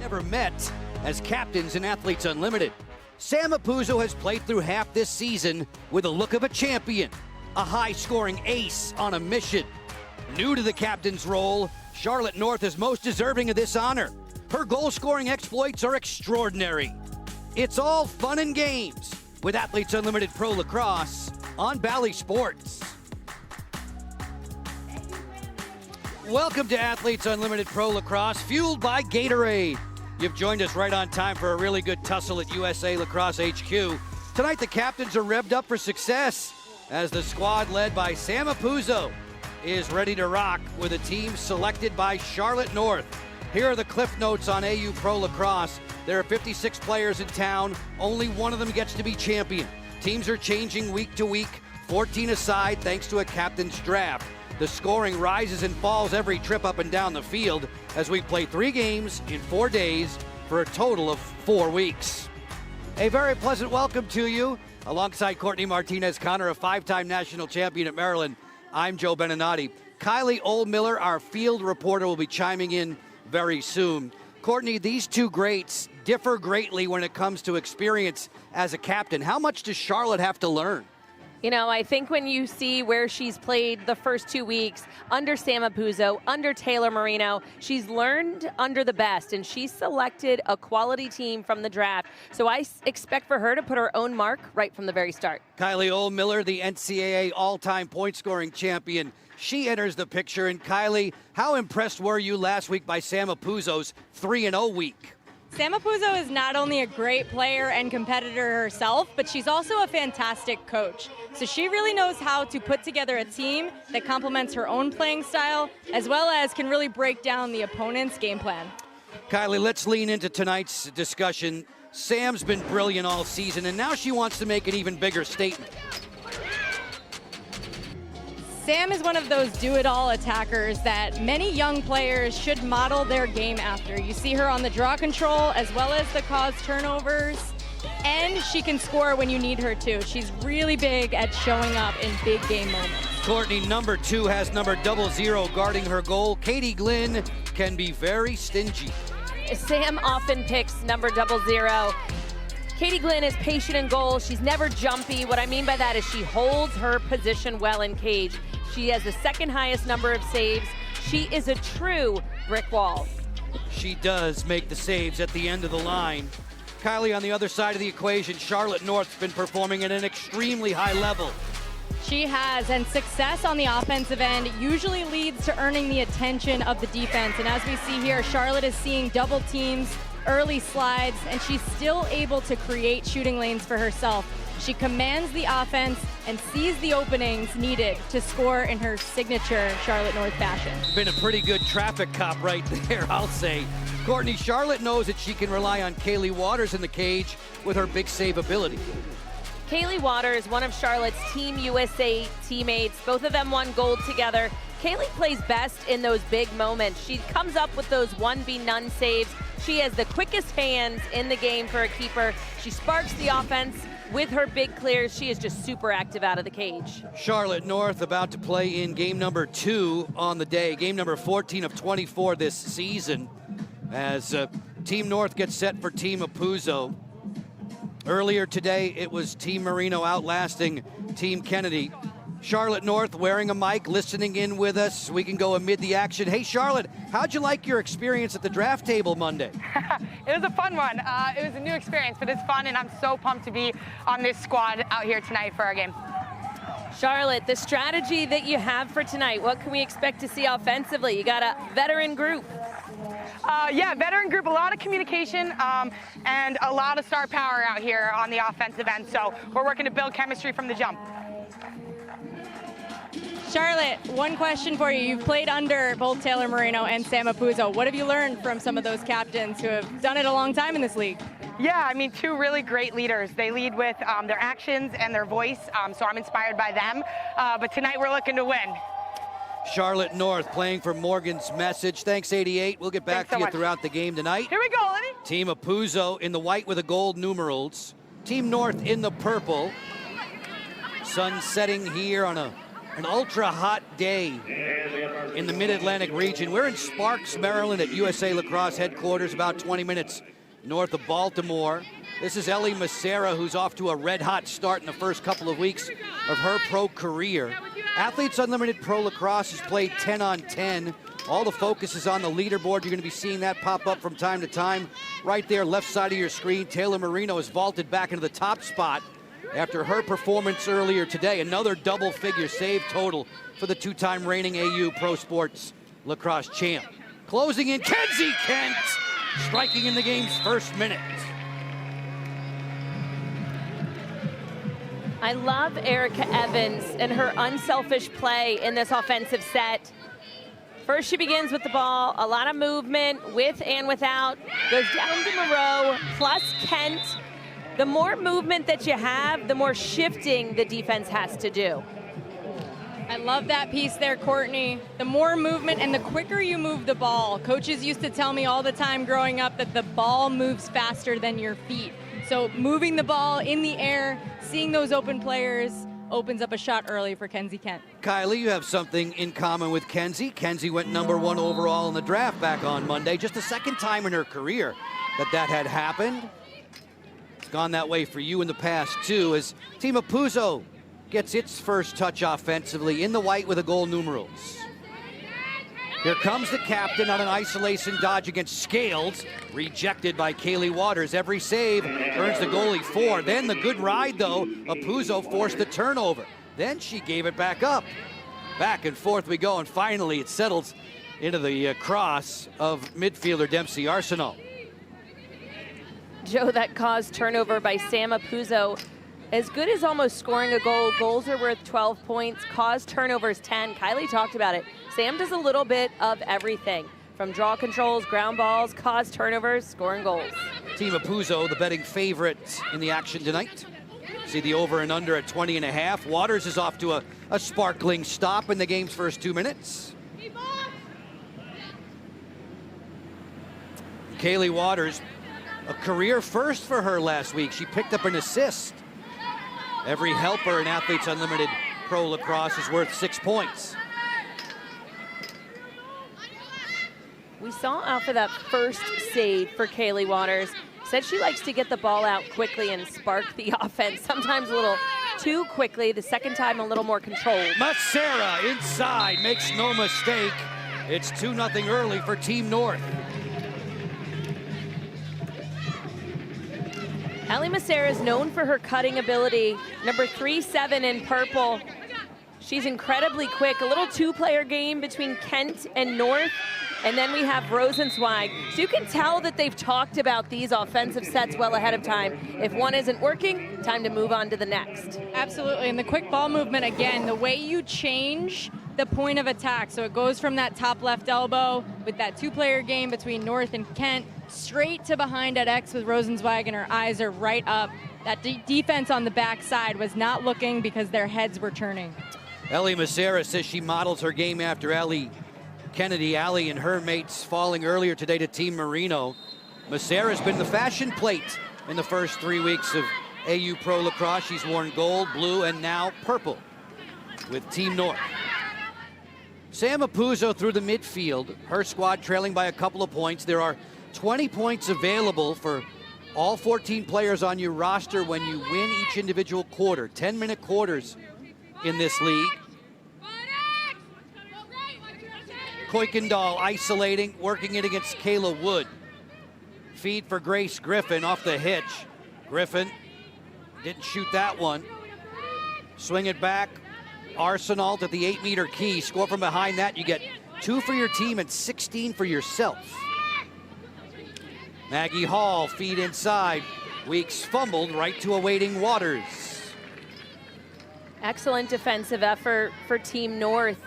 ever met as captains in Athletes Unlimited. Sam Apuzzo has played through half this season with a look of a champion, a high-scoring ace on a mission. New to the captain's role, Charlotte North is most deserving of this honor. Her goal-scoring exploits are extraordinary. It's all fun and games with Athletes Unlimited Pro Lacrosse on Bally Sports. Welcome to Athletes Unlimited Pro Lacrosse, fueled by Gatorade. You've joined us right on time for a really good tussle at USA Lacrosse HQ. Tonight, the captains are revved up for success as the squad led by Sam Apuzzo is ready to rock with a team selected by Charlotte North. Here are the cliff notes on AU Pro Lacrosse. There are 56 players in town. Only one of them gets to be champion. Teams are changing week to week, 14 aside thanks to a captain's draft. The scoring rises and falls every trip up and down the field as we play 3 games in 4 days for a total of 4 weeks. A very pleasant welcome to you. Alongside Courtney Martinez-Connor, a 5-time national champion at Maryland, I'm Joe Beninati. Kylie Oldmiller, our field reporter, will be chiming in very soon. Courtney, these two greats differ greatly when it comes to experience as a captain. How much does Charlotte have to learn? You know, I think when you see where she's played the first 2 weeks under Sam Apuzzo, under Taylor Marino, she's learned under the best, and she selected a quality team from the draft. So I expect for her to put her own mark right from the very start. Kylie Oldmiller, the NCAA all-time point-scoring champion, she enters the picture. And Kylie, how impressed were you last week by Sam Apuzzo's 3-0 week? Sam Apuzzo is not only a great player and competitor herself, but she's also a fantastic coach. So she really knows how to put together a team that complements her own playing style, as well as can really break down the opponent's game plan. Kylie, let's lean into tonight's discussion. Sam's been brilliant all season, and now she wants to make an even bigger statement. Sam is one of those do-it-all attackers that many young players should model their game after. You see her on the draw control as well as the cause turnovers, and she can score when you need her to. She's really big at showing up in big game moments. Courtney, number 2, has number 00 guarding her goal. Katie Glynn can be very stingy. Sam often picks number 00. Katie Glynn is patient in goal. She's never jumpy. What I mean by that is she holds her position well in cage. She has the second highest number of saves. She is a true brick wall. She does make the saves at the end of the line. Kylie, on the other side of the equation, Charlotte North's been performing at an extremely high level. She has, and success on the offensive end usually leads to earning the attention of the defense. And as we see here, Charlotte is seeing double teams, early slides, and she's still able to create shooting lanes for herself. She commands the offense and sees the openings needed to score in her signature Charlotte North fashion. Been a pretty good traffic cop right there, I'll say. Courtney, Charlotte knows that she can rely on Kaylee Waters in the cage with her big save ability. Kaylee Waters, one of Charlotte's Team USA teammates. Both of them won gold together. Kaylee plays best in those big moments. She comes up with those 1v-none saves. She has the quickest hands in the game for a keeper. She sparks the offense with her big clears. She is just super active out of the cage. Charlotte North about to play in game number 2 on the day, game number 14 of 24 this season, as Team North gets set for Team Apuzzo. Earlier today, it was Team Marino outlasting Team Kennedy. Charlotte North wearing a mic, listening in with us. We can go amid the action. Hey, Charlotte, how'd you like your experience at the draft table Monday? It was a fun one. It was a new experience, but it's fun, and I'm so pumped to be on this squad out here tonight for our game. Charlotte, the strategy that you have for tonight, what can we expect to see offensively? You got a veteran group. Yeah, veteran group, a lot of communication, and a lot of star power out here on the offensive end. So we're working to build chemistry from the jump. Charlotte, one question for you. You've played under both Taylor Marino and Sam Apuzzo. What have you learned from some of those captains who have done it a long time in this league? Yeah, I mean, 2 really great leaders. They lead with their actions and their voice, so I'm inspired by them. But tonight we're looking to win. Charlotte North playing for Morgan's Message. Thanks, 88. We'll get back to you throughout the game tonight. Here we go, Lenny. Team Apuzzo in the white with the gold numerals. Team North in the purple. Sun setting here on An ultra-hot day in the Mid-Atlantic region. We're in Sparks, Maryland at USA Lacrosse headquarters, about 20 minutes north of Baltimore. This is Ellie Macera, who's off to a red-hot start in the first couple of weeks of her pro career. Athletes Unlimited Pro Lacrosse has played 10 on 10. All the focus is on the leaderboard. You're going to be seeing that pop up from time to time. Right there, left side of your screen, Taylor Marino has vaulted back into the top spot after her performance earlier today. Another double-figure save total for the two-time reigning AU Pro Sports Lacrosse champ. Closing in, Kenzie Kent, striking in the game's first minute. I love Erica Evans and her unselfish play in this offensive set. First, she begins with the ball, a lot of movement with and without, goes down to Moreau, plus Kent. The more movement that you have, the more shifting the defense has to do. I love that piece there, Courtney. The more movement and the quicker you move the ball. Coaches used to tell me all the time growing up that the ball moves faster than your feet. So moving the ball in the air, seeing those open players, opens up a shot early for Kenzie Kent. Kylie, you have something in common with Kenzie. Kenzie went #1 overall in the draft back on Monday. Just the second time in her career that had happened. It's gone that way for you in the past, too, as Team Apuzzo gets its first touch offensively in the white with a goal numerals. Here comes the captain on an isolation dodge against Scales, rejected by Kaylee Waters. Every save earns the goalie 4. Then the good ride, though, Apuzzo forced the turnover. Then she gave it back up. Back and forth we go, and finally it settles into the cross of midfielder Dempsey Arsenal. Joe, that caused turnover by Sam Apuzzo. As good as almost scoring a goal, goals are worth 12 points, caused turnovers 10. Kylie talked about it. Sam does a little bit of everything, from draw controls, ground balls, caused turnovers, scoring goals. Team Apuzzo, the betting favorite in the action tonight. See the over and under at 20.5. Waters is off to a sparkling stop in the game's first 2 minutes. Kaylee Waters, a career first for her last week. She picked up an assist. Every helper in Athletes Unlimited Pro Lacrosse is worth 6 points. We saw out for that first save for Kaylee Waters. Said she likes to get the ball out quickly and spark the offense, sometimes a little too quickly. The second time, a little more controlled. Macera inside, makes no mistake. It's 2-0 early for Team North. Ellie Macera is known for her cutting ability. Number 3-7 in purple. She's incredibly quick. A little two-player game between Kent and North. And then we have Rosenzweig. So you can tell that they've talked about these offensive sets well ahead of time. If one isn't working, time to move on to the next. Absolutely, and the quick ball movement, again, the way you change the point of attack. So it goes from that top left elbow with that two-player game between North and Kent, straight to behind at X with Rosenzweig, and her eyes are right up. That defense on the backside was not looking because their heads were turning. Ellie Macera says she models her game after Allie Kennedy. Allie and her mates falling earlier today to Team Marino. Macera's been the fashion plate in the first 3 weeks of AU Pro Lacrosse. She's worn gold, blue, and now purple with Team North. Sam Apuzzo through the midfield. Her squad trailing by a couple of points. There are 20 points available for all 14 players on your roster when you win each individual quarter. 10-minute quarters in this league. Kuykendall isolating, working it against Kayla Wood. Feed for Grace Griffin off the hitch. Griffin didn't shoot that one. Swing it back. Arsenal at the 8-meter key. Score from behind that. You get 2 for your team and 16 for yourself. Maggie Hall, feed inside. Weeks fumbled right to awaiting Waters. Excellent defensive effort for Team North.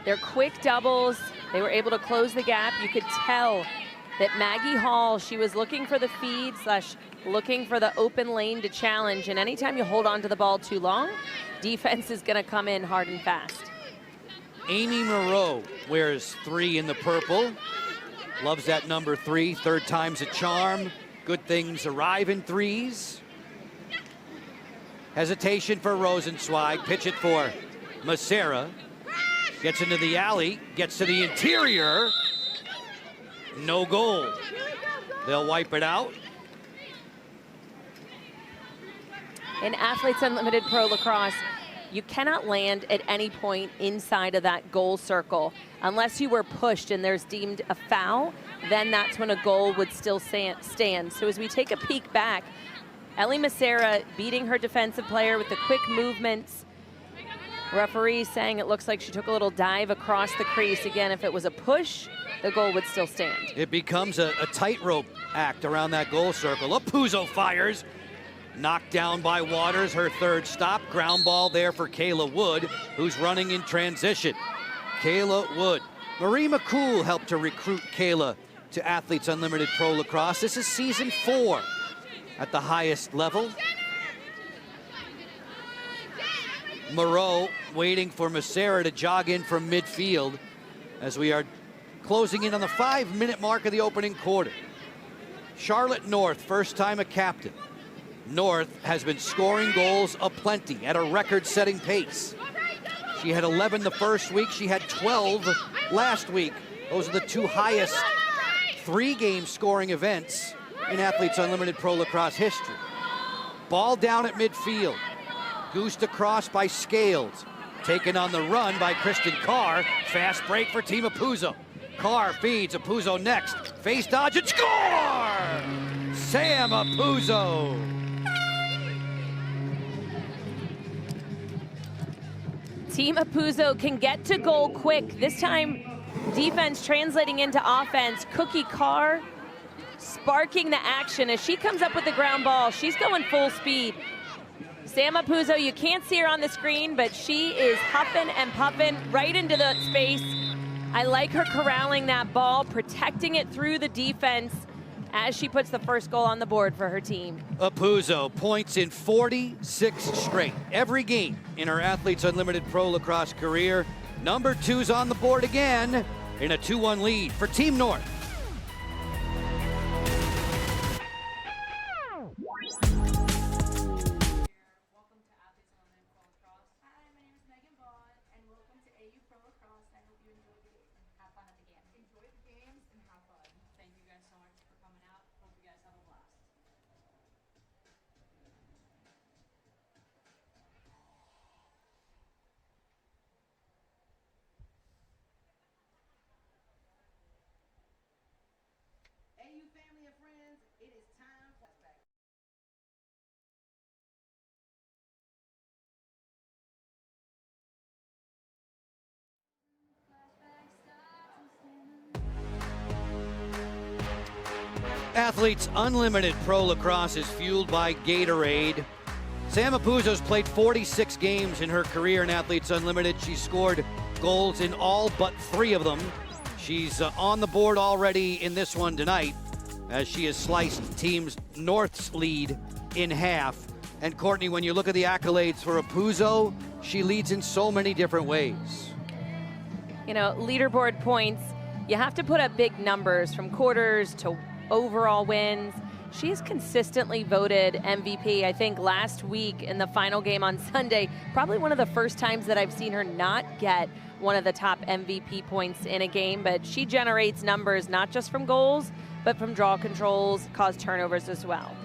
Their quick doubles, they were able to close the gap. You could tell that Maggie Hall, she was looking for the feed / looking for the open lane to challenge. And anytime you hold on to the ball too long, defense is going to come in hard and fast. Amy Moreau wears 3 in the purple. Loves that number 3. 3rd time's a charm. Good things arrive in 3s. Hesitation for Rosenzweig. Pitch it for Macera gets into the alley, gets to the interior. No goal. They'll wipe it out. In Athletes Unlimited Pro Lacrosse, you cannot land at any point inside of that goal circle unless you were pushed and there's deemed a foul. Then that's when a goal would still stand. So as we take a peek back, Ellie Macera beating her defensive player with the quick movements. Referee saying it looks like she took a little dive across the crease. Again, if it was a push, the goal would still stand. It becomes a tightrope act around that goal circle. Apuzzo fires. Knocked down by Waters, her third stop. Ground ball there for Kayla Wood, who's running in transition. Kayla Wood. Marie McCool helped to recruit Kayla to Athletes Unlimited Pro Lacrosse. This is season 4 at the highest level. Moreau waiting for Macera to jog in from midfield as we are closing in on the 5-minute mark of the opening quarter. Charlotte North, first time a captain. North has been scoring goals aplenty at a record-setting pace. She had 11 the first week. She had 12 last week. Those are the 2 highest 3-game scoring events in Athletes Unlimited Pro Lacrosse history. Ball down at midfield. Goosed across by Scales. Taken on the run by Kristen Carr. Fast break for Team Apuzzo. Carr feeds Apuzzo next. Face dodge and score! Sam Apuzzo. Team Apuzzo can get to goal quick. This time, defense translating into offense. Cookie Carr sparking the action. As she comes up with the ground ball, she's going full speed. Sam Apuzzo, you can't see her on the screen, but she is huffing and puffing right into the space. I like her corralling that ball, protecting it through the defense as she puts the first goal on the board for her team. Apuzzo points in 46 straight. Every game in her Athletes Unlimited Pro Lacrosse career. Number 2's on the board again in a 2-1 lead for Team North. Welcome to Athletes Unlimited Pro Lacrosse. Hi, my name is Megan Bond, and welcome to AU Pro Lacrosse. I hope you enjoy the game and have fun at the game. Enjoy the games and have fun. Thank you guys so much for coming out. Hope you guys have a blast. AU family and friends, it is time for flashback. Athletes Unlimited Pro Lacrosse is fueled by Gatorade. Sam Apuzzo's played 46 games in her career in Athletes Unlimited. She scored goals in all but 3 of them. She's on the board already in this one tonight as she has sliced Team North's lead in half. And Courtney, when you look at the accolades for Apuzzo, she leads in so many different ways. You know, leaderboard points, you have to put up big numbers from quarters to overall wins. She's consistently voted MVP. I think last week in the final game on Sunday, probably one of the first times that I've seen her not get one of the top MVP points in a game, but she generates numbers not just from goals, but from draw controls, caused turnovers as well.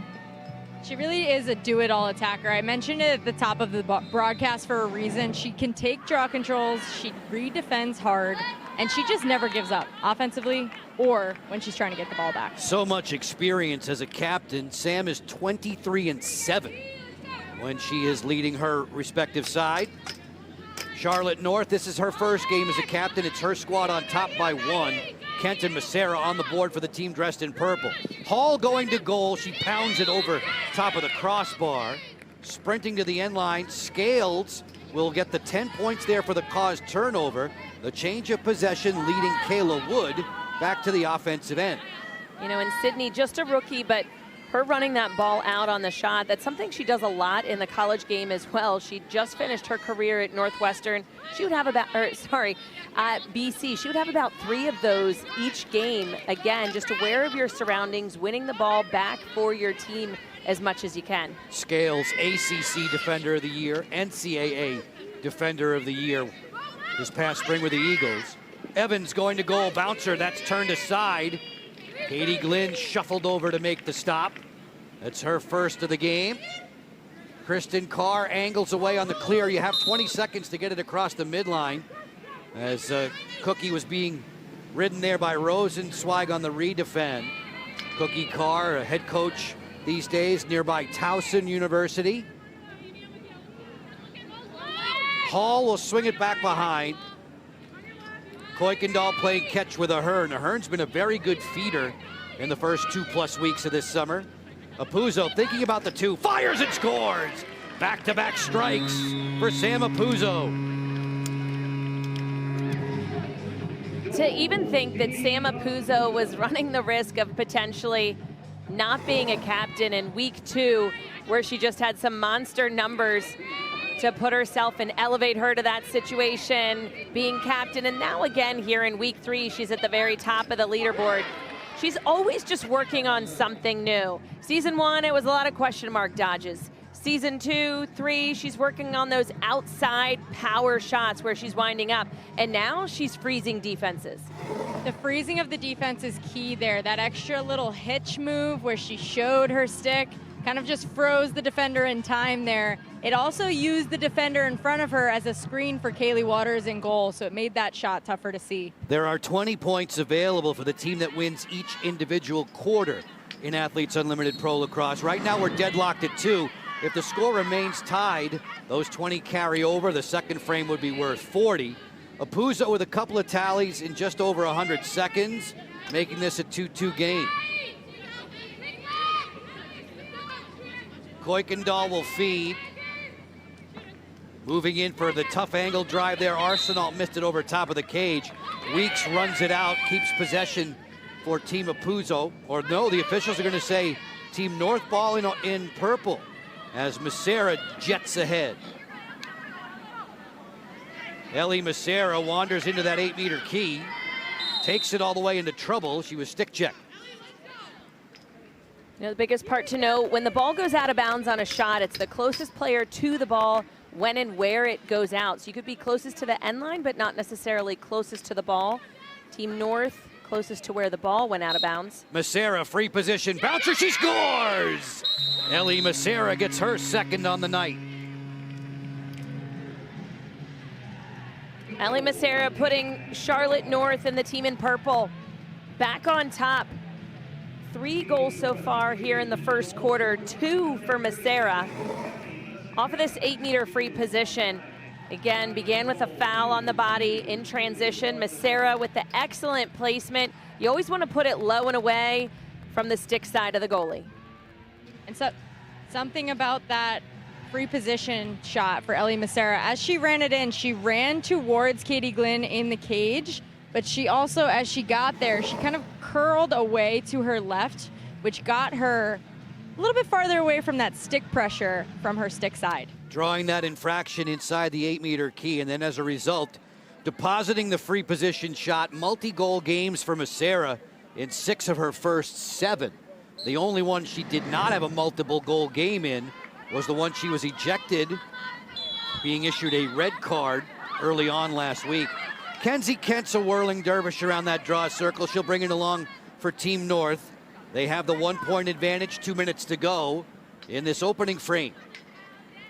She really is a do-it-all attacker. I mentioned it at the top of the broadcast for a reason. She can take draw controls, she redefends hard, and she just never gives up, offensively or when she's trying to get the ball back. So much experience as a captain. Sam is 23-7 when she is leading her respective side. Charlotte North, this is her first game as a captain. It's her squad on top by 1. Kenton Macera on the board for the team dressed in purple. Hall going to goal. She pounds it over top of the crossbar. Sprinting to the end line. Scales will get the 10 points there for the caused turnover. The change of possession leading Kayla Wood back to the offensive end. You know, and Sydney, just a rookie, but her running that ball out on the shot, that's something she does a lot in the college game as well. She just finished her career at Northwestern. She would have about, at BC, she would have about 3 of those each game. Again, just aware of your surroundings, winning the ball back for your team as much as you can. Scales, ACC Defender of the Year, NCAA Defender of the Year this past spring with the Eagles. Evans going to goal, bouncer, that's turned aside. Katie Glynn shuffled over to make the stop. That's her first of the game. Kristen Carr angles away on the clear. You have 20 seconds to get it across the midline as Cookie was being ridden there by Rosenzweig on the redefend. Cookie Carr, a head coach these days, nearby Towson University. Hall will swing it back behind. Kuykendall playing catch with Ahern. Ahern's been a very good feeder in the first 2+ weeks of this summer. Apuzzo thinking about the two, fires and scores! Back-to-back strikes for Sam Apuzzo. To even think that Sam Apuzzo was running the risk of potentially not being a captain in week 2, where she just had some monster numbers to put herself and elevate her to that situation, being captain. And now again here in week 3, she's at the very top of the leaderboard. She's always just working on something new. Season 1, it was a lot of question mark dodges. Season 2, 3, she's working on those outside power shots where she's winding up. And now she's freezing defenses. The freezing of the defense is key there. That extra little hitch move where she showed her stick, kind of just froze the defender in time there. It also used the defender in front of her as a screen for Kaylee Waters in goal, so it made that shot tougher to see. There are 20 points available for the team that wins each individual quarter in Athletes Unlimited Pro Lacrosse. Right now we're deadlocked at 2. If the score remains tied, those 20 carry over. The second frame would be worth 40. Apuzzo with a couple of tallies in just over 100 seconds, making this a 2-2 game. Kuykendall will feed. Moving in for the tough angle drive there. Arsenault missed it over top of the cage. Weeks runs it out, keeps possession for Team Apuzzo. Or no, the officials are going to say Team North ball in purple as Macera jets ahead. Ellie Macera wanders into that 8-meter key. Takes it all the way into trouble. She was stick checked. You know, the biggest part to note, when the ball goes out of bounds on a shot, it's the closest player to the ball when and where it goes out. So you could be closest to the end line, but not necessarily closest to the ball. Team North, closest to where the ball went out of bounds. Macera, free position, bouncer, she scores! Ellie Macera gets her second on the night. Ellie Macera putting Charlotte North and the team in purple back on top. 3 goals so far here in the first quarter, 2 for Macera. Off of this 8-meter free position. Again, began with a foul on the body in transition. Macera with the excellent placement. You always want to put it low and away from the stick side of the goalie. And so something about that free position shot for Ellie Macera, as she ran it in, she ran towards Katie Glynn in the cage, but she also, as she got there, she kind of curled away to her left, which got her a little bit farther away from that stick pressure from her stick side. Drawing that infraction inside the 8-meter key, and then as a result, depositing the free position shot. Multi-goal games for Macera in 6 of her first 7. The only one she did not have a multiple goal game in was the one she was ejected, being issued a red card early on last week. Kenzie Kent's a whirling dervish around that draw circle. She'll bring it along for Team North. They have the 1-point advantage, 2 minutes to go in this opening frame.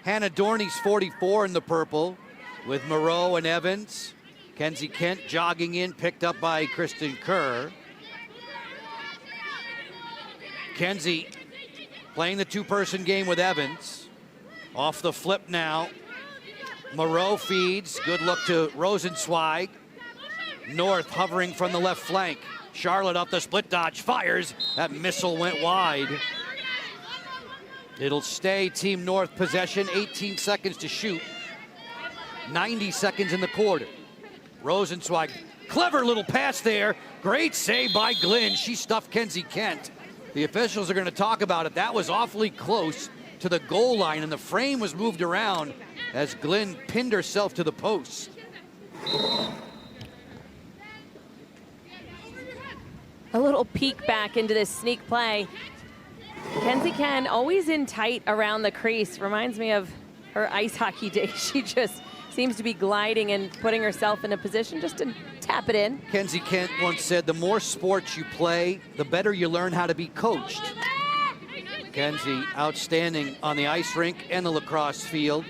Hannah Dorney's 44 in the purple with Moreau and Evans. Kenzie Kent jogging in, picked up by Kristen Kerr. Kenzie playing the 2-person game with Evans. Off the flip now. Moreau feeds, good look to Rosenzweig. North hovering from the left flank. Charlotte off the split dodge, fires. That missile went wide. It'll stay Team North possession, 18 seconds to shoot. 90 seconds in the quarter. Rosenzweig, clever little pass there. Great save by Glynn. She stuffed Kenzie Kent. The officials are going to talk about it. That was awfully close to the goal line, and the frame was moved around as Glynn pinned herself to the post. A little peek back into this sneak play. Kenzie Ken always in tight around the crease. Reminds me of her ice hockey days. She just seems to be gliding and putting herself in a position just to tap it in. Kenzie Kent once said, the more sports you play, the better you learn how to be coached. Kenzie, outstanding on the ice rink and the lacrosse field.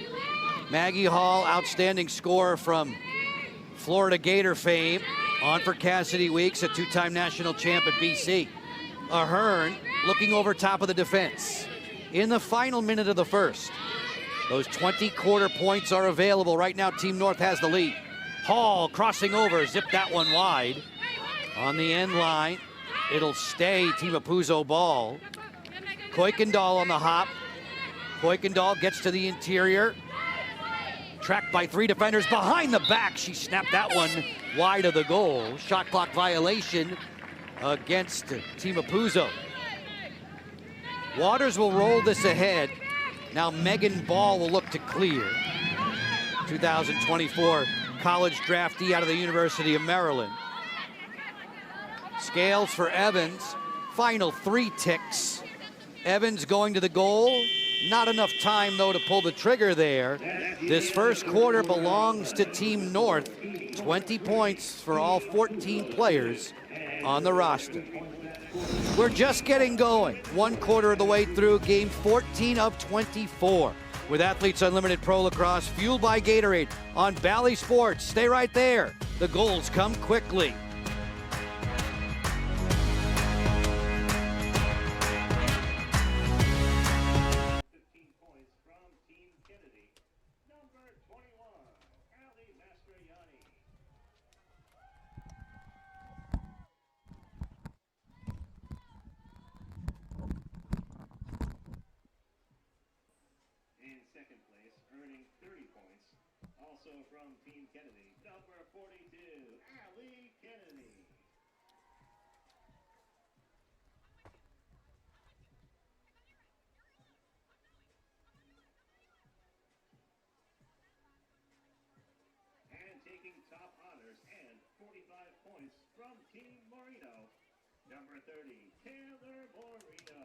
Maggie Hall, outstanding scorer from Florida Gator fame. On for Cassidy Weeks, a two-time national champ at BC. Ahern looking over top of the defense. In the final minute of the first, those 20 quarter points are available. Right now, Team North has the lead. Hall crossing over, zipped that one wide. On the end line, it'll stay Team Apuzzo ball. Kuykendall on the hop. Kuykendall gets to the interior. Tracked by 3 defenders behind the back. She snapped that one wide of the goal. Shot clock violation against Team Apuzzo. Waters will roll this ahead. Now Megan Ball will look to clear. 2024 college draftee out of the University of Maryland. Scales for Evans. Final 3 ticks. Evans going to the goal. Not enough time, though, to pull the trigger there. This first quarter belongs to Team North. 20 points for all 14 players on the roster. We're just getting going. 1 quarter of the way through, game 14 of 24. With Athletes Unlimited Pro Lacrosse, fueled by Gatorade on Bally Sports. Stay right there. The goals come quickly. Also from Team Kennedy, number 42, Ali Kennedy. And taking top honors and 45 points from Team Moreno, number 30, Taylor Moreno.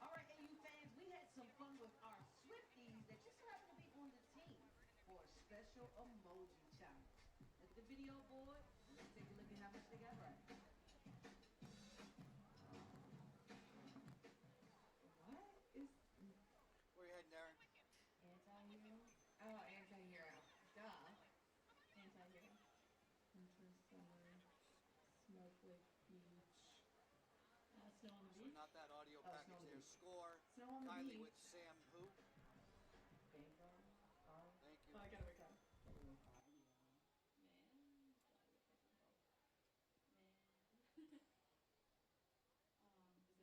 All right, AU fans, we had some fun with our Swifties that just so happen to be on the team for a special emoji challenge. Look at the video board, and let's take a look at how much they got right. What is Where you heading, Darren? Anti-hero? Oh, anti-hero. Duh. Anti-hero. Winter, summer, Snowflake Beach. Snow on the So beach? not that audio Oh, package Snow on the there. Beach. Score. Snow on the Kylie beach. with Sam who? Bangor? Carl? Thank you. Oh, I gotta wake up. Man. Man. Is it I'm the man?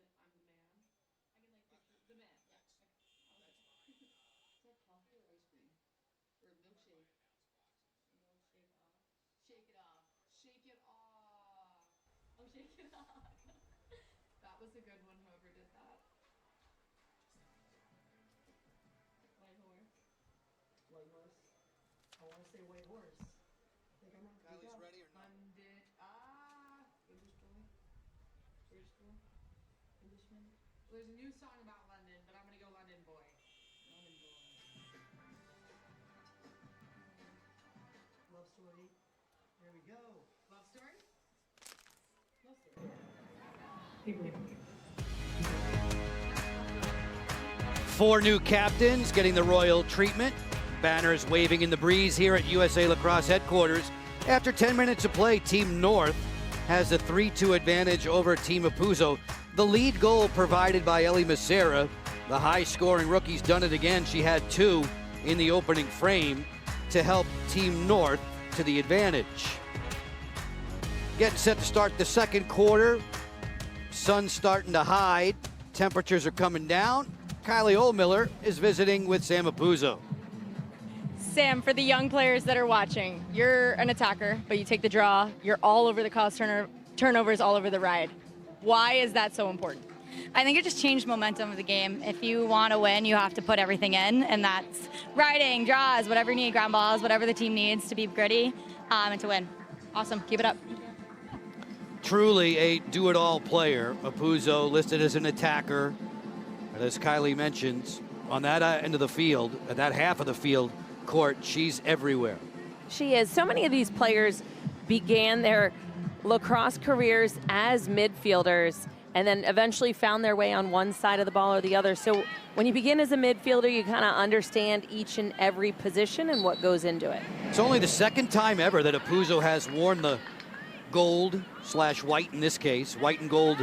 I can like pick the man. Yeah. Okay. Is that coffee or ice cream? Or milkshake? Milkshake off. Shake it off. Shake it off. Oh, shake it off. That was a good one, whoever did that. White horse. White horse? I want to say white horse. Think I'm right. Kylie's ready or no? English boy? British boy? Englishman? Well, there's a new song about London, but I'm going to go London boy. London boy. Love story. There we go. Love story? Love story. Four new captains getting the royal treatment. Banners waving in the breeze here at USA Lacrosse headquarters. After 10 minutes of play, Team North has a 3-2 advantage over Team Apuzzo. The lead goal provided by Ellie Macera. The high-scoring rookie's done it again. She had 2 in the opening frame to help Team North to the advantage. Getting set to start the second quarter. Sun's starting to hide. Temperatures are coming down. Kylie Oldmiller is visiting with Sam Apuzzo. Sam, for the young players that are watching, you're an attacker, but you take the draw. You're all over the cross turnovers, all over the ride. Why is that so important? I think it just changed momentum of the game. If you want to win, you have to put everything in, and that's riding, draws, whatever you need, ground balls, whatever the team needs to be gritty and to win. Awesome. Keep it up. Truly a do-it-all player. Apuzzo listed as an attacker. And as Kylie mentions, on that end of the field, at that half of the field court, she's everywhere. She is. So many of these players began their lacrosse careers as midfielders and then eventually found their way on one side of the ball or the other. So when you begin as a midfielder, you kind of understand each and every position and what goes into it. It's only the second time ever that Apuzzo has worn the gold/white in this case, white and gold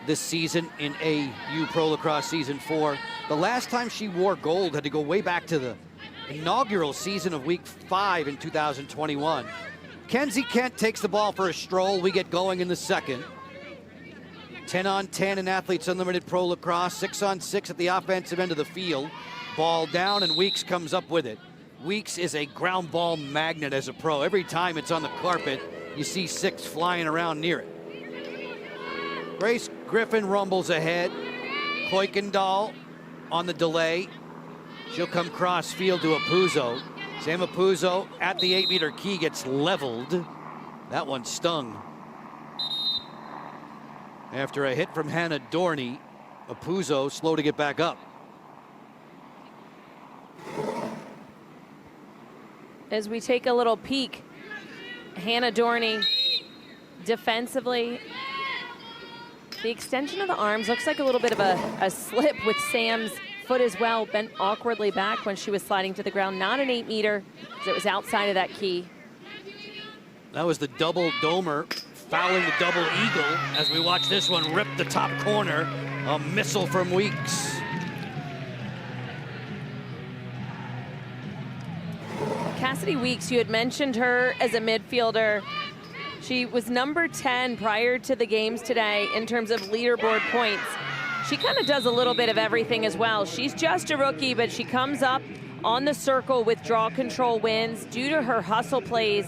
this season in AU Pro Lacrosse Season 4. The last time she wore gold had to go way back to the inaugural season of Week 5 in 2021. Kenzie Kent takes the ball for a stroll. We get going in the second. 10-on-10 in Athletes Unlimited Pro Lacrosse, 6-on-6 at the offensive end of the field. Ball down, and Weeks comes up with it. Weeks is a ground ball magnet as a pro. Every time it's on the carpet, you see 6 flying around near it. Grace Griffin rumbles ahead. Kuykendall on the delay. She'll come cross field to Apuzzo. Sam Apuzzo at the 8-meter key gets leveled. That one stung. After a hit from Hannah Dorney, Apuzzo slow to get back up. As we take a little peek, Hannah Dorney defensively, the extension of the arms looks like a little bit of a slip with Sam's foot as well, bent awkwardly back when she was sliding to the ground. Not an 8-meter, because it was outside of that key. That was the double domer fouling the double eagle as we watch this one rip the top corner. A missile from Weeks. Cassidy Weeks, you had mentioned her as a midfielder. She was number 10 prior to the games today in terms of leaderboard points. She kind of does a little bit of everything as well. She's just a rookie, but she comes up on the circle with draw control wins due to her hustle plays.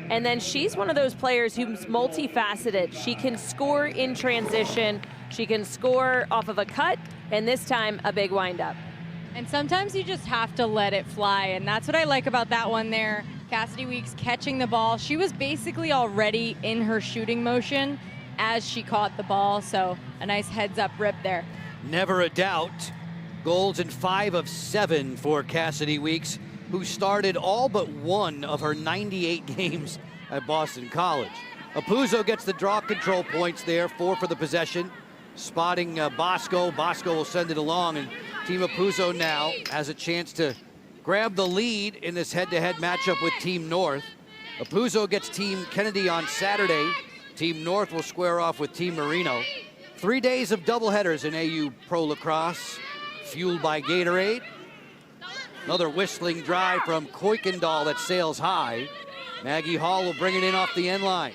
And then she's one of those players who's multifaceted. She can score in transition, she can score off of a cut, and this time a big windup. And sometimes you just have to let it fly, and that's what I like about that one there. Cassidy Weeks catching the ball. She was basically already in her shooting motion as she caught the ball, so a nice heads-up rip there. Never a doubt. Goals in 5 of 7 for Cassidy Weeks, who started all but one of her 98 games at Boston College. Apuzzo gets the draw control points there, 4 for the possession. Spotting Bosco. Bosco will send it along, and Team Apuzzo now has a chance to grab the lead in this head-to-head matchup with Team North. Apuzzo gets Team Kennedy on Saturday. Team North will square off with Team Marino. 3 days of doubleheaders in AU Pro Lacrosse, fueled by Gatorade. Another whistling drive from Kuykendall that sails high. Maggie Hall will bring it in off the end line.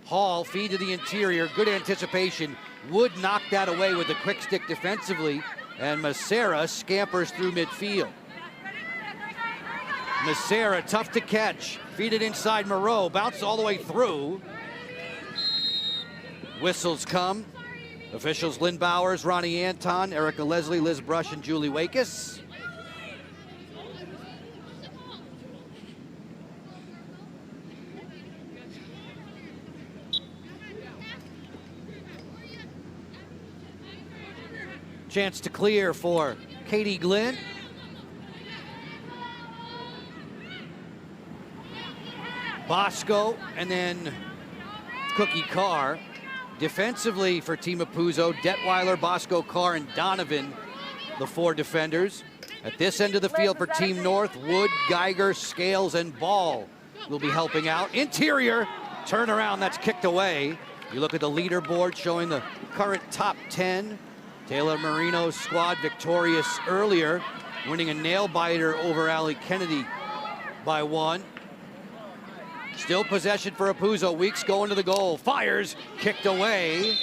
Hall feed to the interior, good anticipation. Wood knocked that away with the quick stick defensively, and Macera scampers through midfield. Macera tough to catch, feed it inside Moreau, bounce all the way through. Whistles come. Officials Lynn Bowers, Ronnie Anton, Erica Leslie, Liz Brush, and Julie Wakes. Chance to clear for Katie Glenn. Bosco and then Cookie Carr. Defensively for Team Apuzzo, Detweiler, Bosco, Carr, and Donovan, the 4 defenders. At this end of the field for Team North, Wood, Geiger, Scales, and Ball will be helping out. Interior turnaround, that's kicked away. You look at the leaderboard showing the current top 10. Taylor Marino's squad victorious earlier, winning a nail-biter over Allie Kennedy by 1. Still possession for Apuzzo. Weeks going to the goal. Fires, kicked away.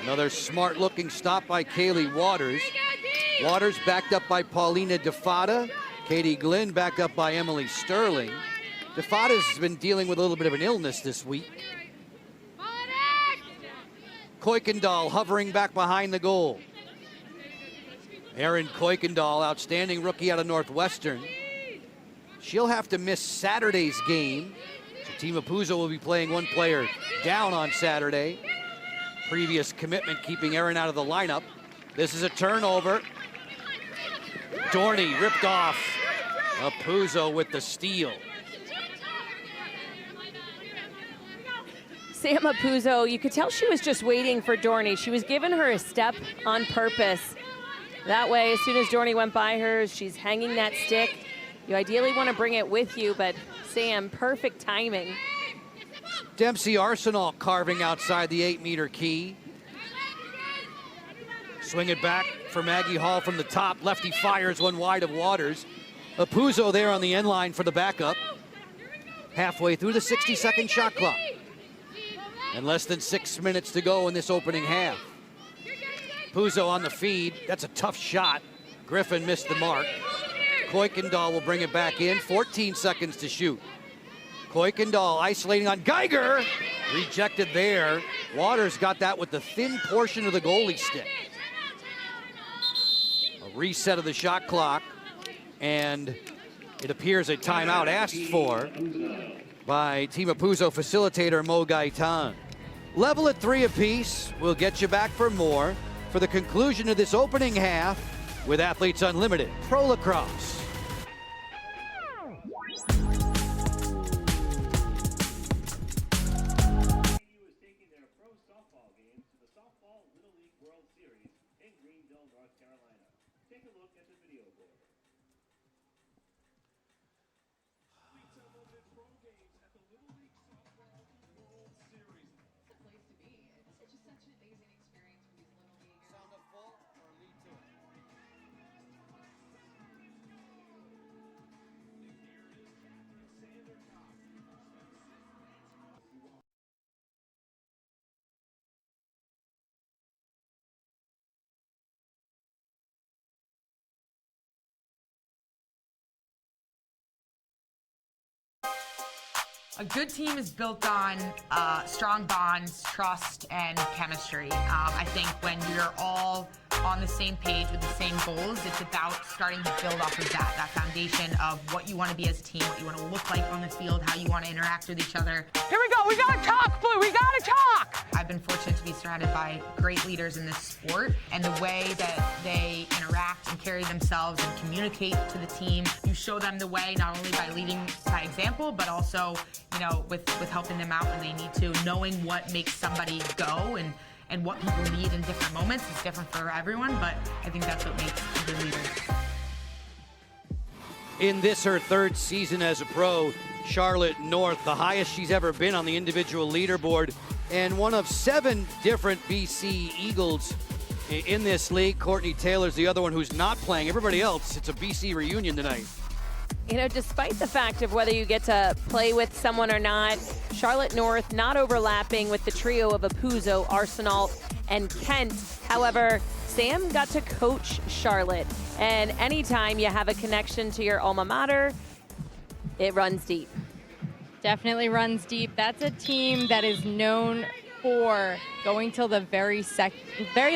Another smart-looking stop by Kaylee Waters. Waters backed up by Paulina DeFada. Katie Glenn backed up by Emily Sterling. DeFada's been dealing with a little bit of an illness this week. Kuykendall hovering back behind the goal. Erin Kuykendall, outstanding rookie out of Northwestern. She'll have to miss Saturday's game. So Team Apuzo will be playing one player down on Saturday. Previous commitment keeping Erin out of the lineup. This is a turnover. Dorney ripped off. Apuzo with the steal. Sam Apuzo, you could tell she was just waiting for Dorney. She was giving her a step on purpose. That way, as soon as Dorney went by her, she's hanging that stick. You ideally want to bring it with you, but Sam, perfect timing. Dempsey Arsenal carving outside the 8-meter key. Swing it back for Maggie Hall from the top. Lefty fires one wide of Waters. Apuzo there on the end line for the backup. Halfway through the 60-second shot clock. And less than 6 minutes to go in this opening half. Apuzo on the feed. That's a tough shot. Griffin missed the mark. Kuykendall will bring it back in. 14 seconds to shoot. Kuykendall isolating on Geiger. Rejected there. Waters got that with the thin portion of the goalie stick. A reset of the shot clock. And it appears a timeout asked for by Team Apuzo facilitator Mo Gaitan. Level at 3 apiece. We'll get you back for more for the conclusion of this opening half with Athletes Unlimited Pro Lacrosse. AU is taking their pro softball game to the Softball Little League World Series in Greenville, North Carolina. Take a look at the video board. A good team is built on strong bonds, trust, and chemistry. I think when you're all on the same page with the same goals, it's about starting to build off of that foundation of what you want to be as a team, what you want to look like on the field, how you want to interact with each other. Here we go. We got to talk, Blue. We got to talk. I've been fortunate to be surrounded by great leaders in this sport, and the way that they interact and carry themselves and communicate to the team, you show them the way not only by leading by example, but also, you know, with helping them out when they need to, knowing what makes somebody go and what people need in different moments. It's different for everyone, but I think that's what makes a good leader. In this, her third season as a pro, Charlotte North, the highest she's ever been on the individual leaderboard, and one of 7 different BC Eagles in this league. Courtney Taylor's the other one who's not playing. Everybody else, it's a BC reunion tonight. You know, despite the fact of whether you get to play with someone or not, Charlotte North not overlapping with the trio of Apuzo, Arsenal, and Kent. However, Sam got to coach Charlotte, and anytime you have a connection to your alma mater, it runs deep. Definitely runs deep. That's a team that is known for going till the very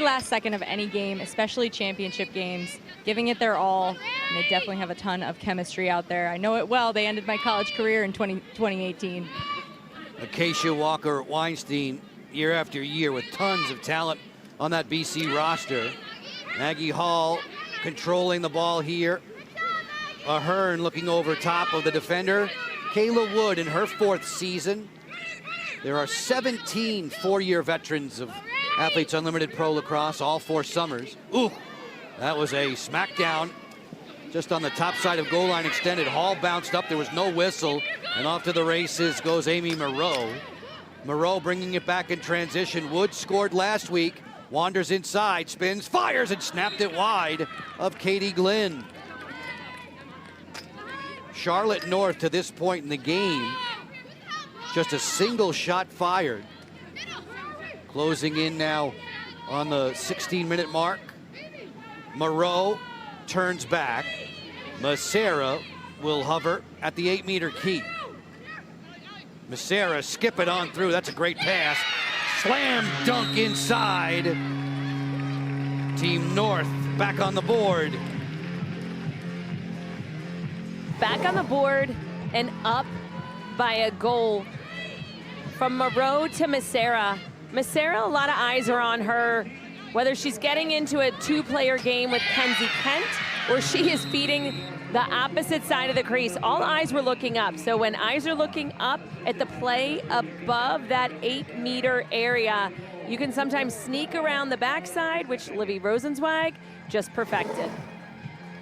last second of any game, especially championship games, giving it their all, and they definitely have a ton of chemistry out there. I know it well. They ended my college career in 2018. Acacia Walker Weinstein, year after year with tons of talent on that BC roster. Maggie Hall controlling the ball here. Ahern looking over top of the defender. Kayla Wood in her 4th season. There are 17 4-year veterans of Athletes Unlimited Pro Lacrosse, all 4 summers. Ooh, that was a smackdown just on the top side of goal line extended. Hall bounced up, there was no whistle, and off to the races goes Amy Moreau. Moreau bringing it back in transition. Wood scored last week, wanders inside, spins, fires, and snapped it wide of Katie Glynn. Charlotte North to this point in the game, just a single shot fired. Closing in now on the 16-minute mark. Moreau turns back. Macera will hover at the 8-meter key. Macera skip it on through. That's a great pass. Slam dunk inside. Team North back on the board. Back on the board and up by a goal. From Moreau to Macera. Macera, a lot of eyes are on her, whether she's getting into a two-player game with Kenzie Kent or she is feeding the opposite side of the crease. All eyes were looking up. So when eyes are looking up at the play above that 8-meter area, you can sometimes sneak around the backside, which Livy Rosenzweig just perfected.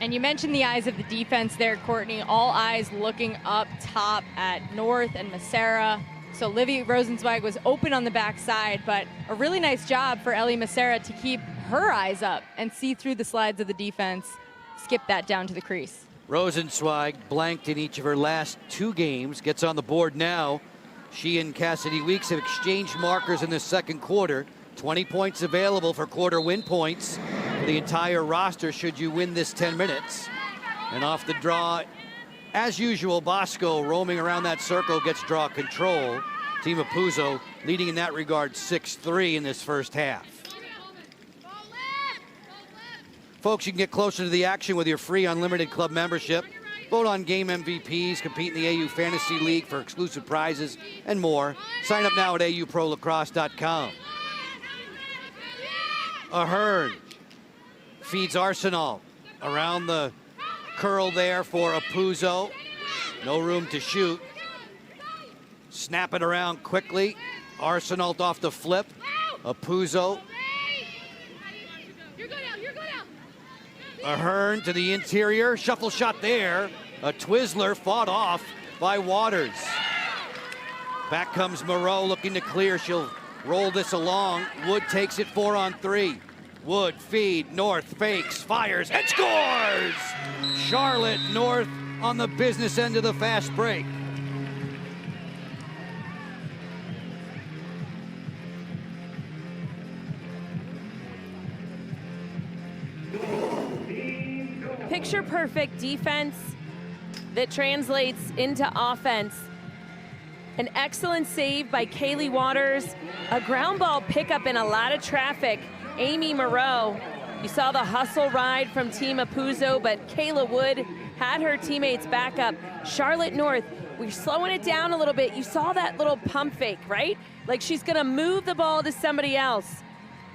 And you mentioned the eyes of the defense there, Courtney. All eyes looking up top at North and Macera. So Livy Rosenzweig was open on the backside, but a really nice job for Ellie Macera to keep her eyes up and see through the slides of the defense, skip that down to the crease. Rosenzweig blanked in each of her last 2 games, gets on the board now. She and Cassidy Weeks have exchanged markers in the second quarter. 20 points available for quarter win points for the entire roster should you win this 10 minutes. And off the draw, as usual, Bosco roaming around that circle gets draw control. Team Apuzzo leading in that regard 6-3 in this first half. Folks, you can get closer to the action with your free unlimited club membership. Vote on game MVPs, compete in the AU Fantasy League for exclusive prizes and more. Sign up now at auprolacrosse.com. Ahern feeds Arsenal around the curl there for Apuzzo. No room to shoot. Snap it around quickly. Arsenal off the flip. Apuzzo. Ahern to the interior. Shuffle shot there. A Twizzler fought off by Waters. Back comes Moreau looking to clear. She'll roll this along. Wood takes it 4-on-3. Wood feed, North fakes, fires, and scores! Charlotte North on the business end of the fast break. Picture perfect defense that translates into offense. An excellent save by Kaylee Waters. A ground ball pickup in a lot of traffic. Amy Moreau. You saw the hustle ride from Team Apuzzo, but Kayla Wood had her teammates back up. Charlotte North, we're slowing it down a little bit. You saw that little pump fake, right? Like she's gonna move the ball to somebody else.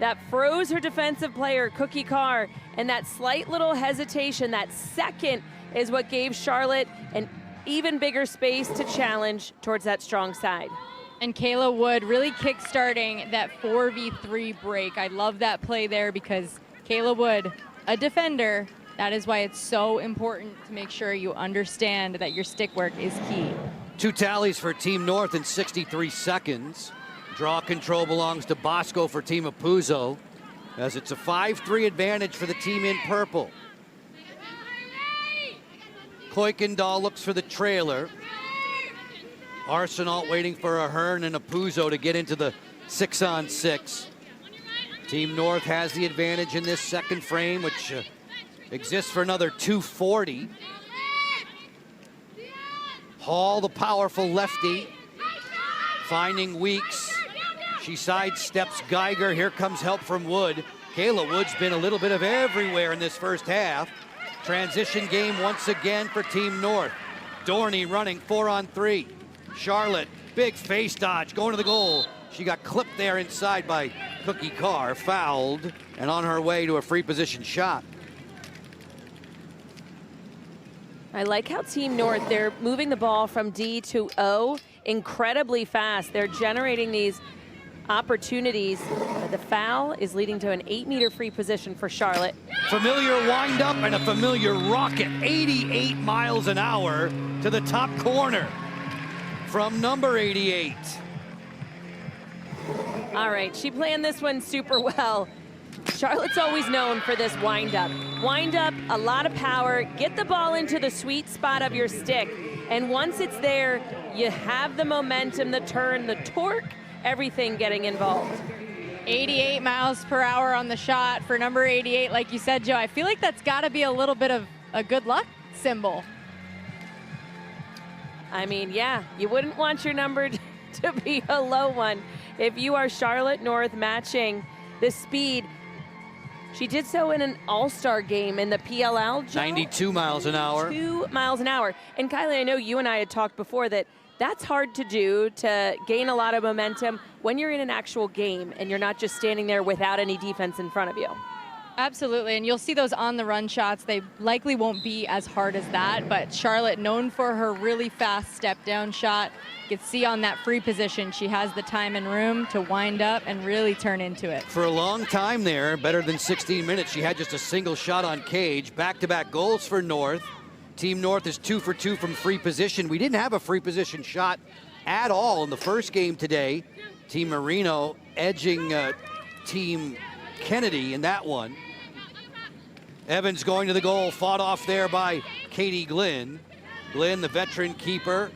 That froze her defensive player, Cookie Carr, and that slight little hesitation, that second, is what gave Charlotte an even bigger space to challenge towards that strong side. And Kayla Wood really kick-starting that 4v3 break. I love that play there because Kayla Wood, a defender, that is why it's so important to make sure you understand that your stick work is key. 2 tallies for Team North in 63 seconds. Draw control belongs to Bosco for Team Apuzzo, as it's a 5-3 advantage for the team in purple. Kuykendall looks for the trailer. Arsenal waiting for Ahern and Apuzzo to get into the 6-on-6. Team North has the advantage in this second frame, which exists for another 2:40. Hall, the powerful lefty, finding Weeks. She sidesteps Geiger. Here comes help from Wood. Kayla Wood's been a little bit of everywhere in this first half. Transition game once again for Team North. Dorney running 4-on-3. Charlotte, big face dodge, going to the goal. She got clipped there inside by Cookie Carr, fouled, and on her way to a free position shot. I like how Team North, they're moving the ball from D to O incredibly fast. They're generating these opportunities. The foul is leading to an 8-meter free position for Charlotte. Familiar windup and a familiar rocket, 88 miles an hour to the top corner from number 88. All right, she planned this one super well. Charlotte's always known for this windup. Wind up, a lot of power, get the ball into the sweet spot of your stick, and once it's there, you have the momentum, the turn, the torque, everything getting involved. 88 miles per hour on the shot for number 88, like you said, Joe. I feel like that's got to be a little bit of a good luck symbol. I mean, yeah, you wouldn't want your number to be a low one. If you are Charlotte North matching the speed, she did so in an all-star game in the PLL. Joe. 92 miles an hour. 2 miles an hour. And Kylie, I know you and I had talked before that that's hard to do, to gain a lot of momentum when you're in an actual game and you're not just standing there without any defense in front of you. Absolutely, and you'll see those on-the-run shots. They likely won't be as hard as that, but Charlotte, known for her really fast step-down shot, you can see on that free position, she has the time and room to wind up and really turn into it. For a long time there, better than 16 minutes, she had just a single shot on cage. Back-to-back goals for North. Team North is 2 for 2 from free position. We didn't have a free position shot at all in the first game today. Team Marino edging Team Kennedy in that one. Evans going to the goal, fought off there by Katie Glynn. Glynn, the veteran keeper,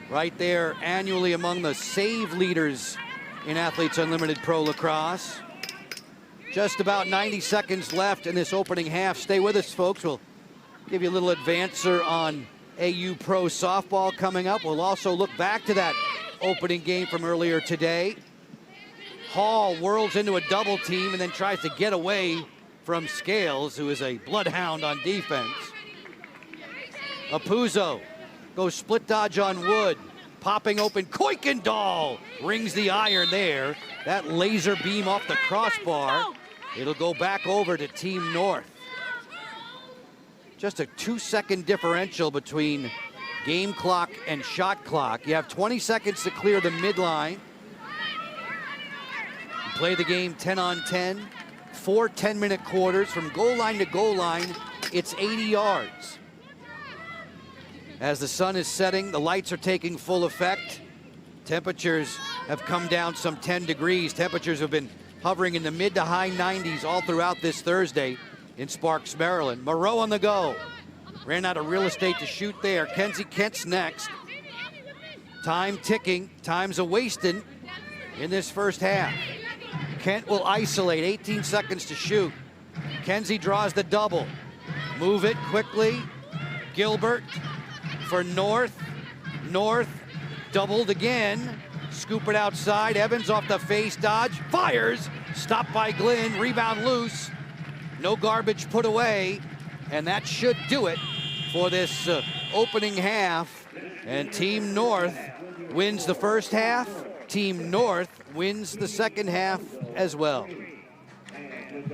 right there annually among the save leaders in Athletes Unlimited Pro Lacrosse. Just about 90 seconds left in this opening half. Stay with us, folks. We'll give you a little advancer on AU Pro softball coming up. We'll also look back to that opening game from earlier today. Hall whirls into a double team and then tries to get away from Scales, who is a bloodhound on defense. Apuzzo goes split dodge on Wood. Popping open, Kuykendall rings the iron there. That laser beam off the crossbar. It'll go back over to Team North. Just a 2-second differential between game clock and shot clock. You have 20 seconds to clear the midline. You play the game 10 on 10, 4 10-minute quarters. From goal line to goal line, it's 80 yards. As the sun is setting, the lights are taking full effect. Temperatures have come down some 10 degrees. Temperatures have been hovering in the mid to high 90s all throughout this Thursday in Sparks, Maryland. Moreau on the go. Ran out of real estate to shoot there. Kenzie Kent's next. Time ticking, time's a-wasting in this first half. Kent will isolate, 18 seconds to shoot. Kenzie draws the double. Move it quickly. Gilbert for North. North doubled again. Scoop it outside. Evans off the face dodge. Fires. Stopped by Glynn. Rebound loose. No garbage put away. And that should do it for this opening half. And Team North wins the first half. Team North wins the second half as well.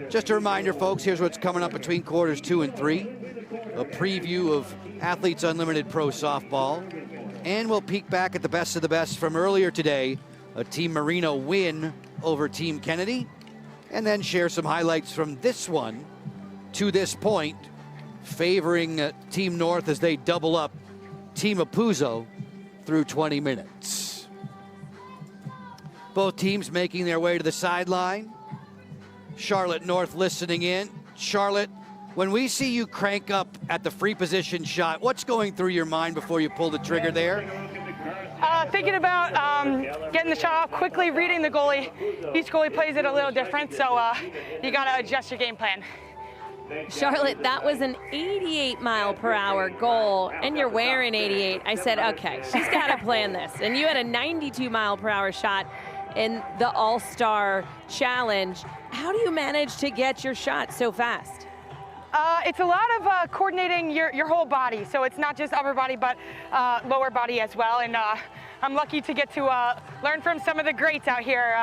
Just a reminder, folks, here's what's coming up between quarters 2 and 3. A preview of Athletes Unlimited Pro Softball. And we'll peek back at the best of the best from earlier today. A Team Marino win over Team Kennedy. And then share some highlights from this one to this point, favoring Team North as they double up Team Apuzzo through 20 minutes. Both teams making their way to the sideline. Charlotte North listening in. Charlotte, when we see you crank up at the free position shot, what's going through your mind before you pull the trigger there? Thinking about getting the shot off quickly, reading the goalie. Each goalie plays it a little different, so you got to adjust your game plan. Charlotte, that was an 88-mile-per-hour goal, and you're wearing 88. I said, okay, she's got to plan this. And you had a 92-mile-per-hour shot in the All-Star Challenge. How do you manage to get your shot so fast? It's a lot of coordinating your whole body. So it's not just upper body, but lower body as well. And I'm lucky to get to learn from some of the greats out here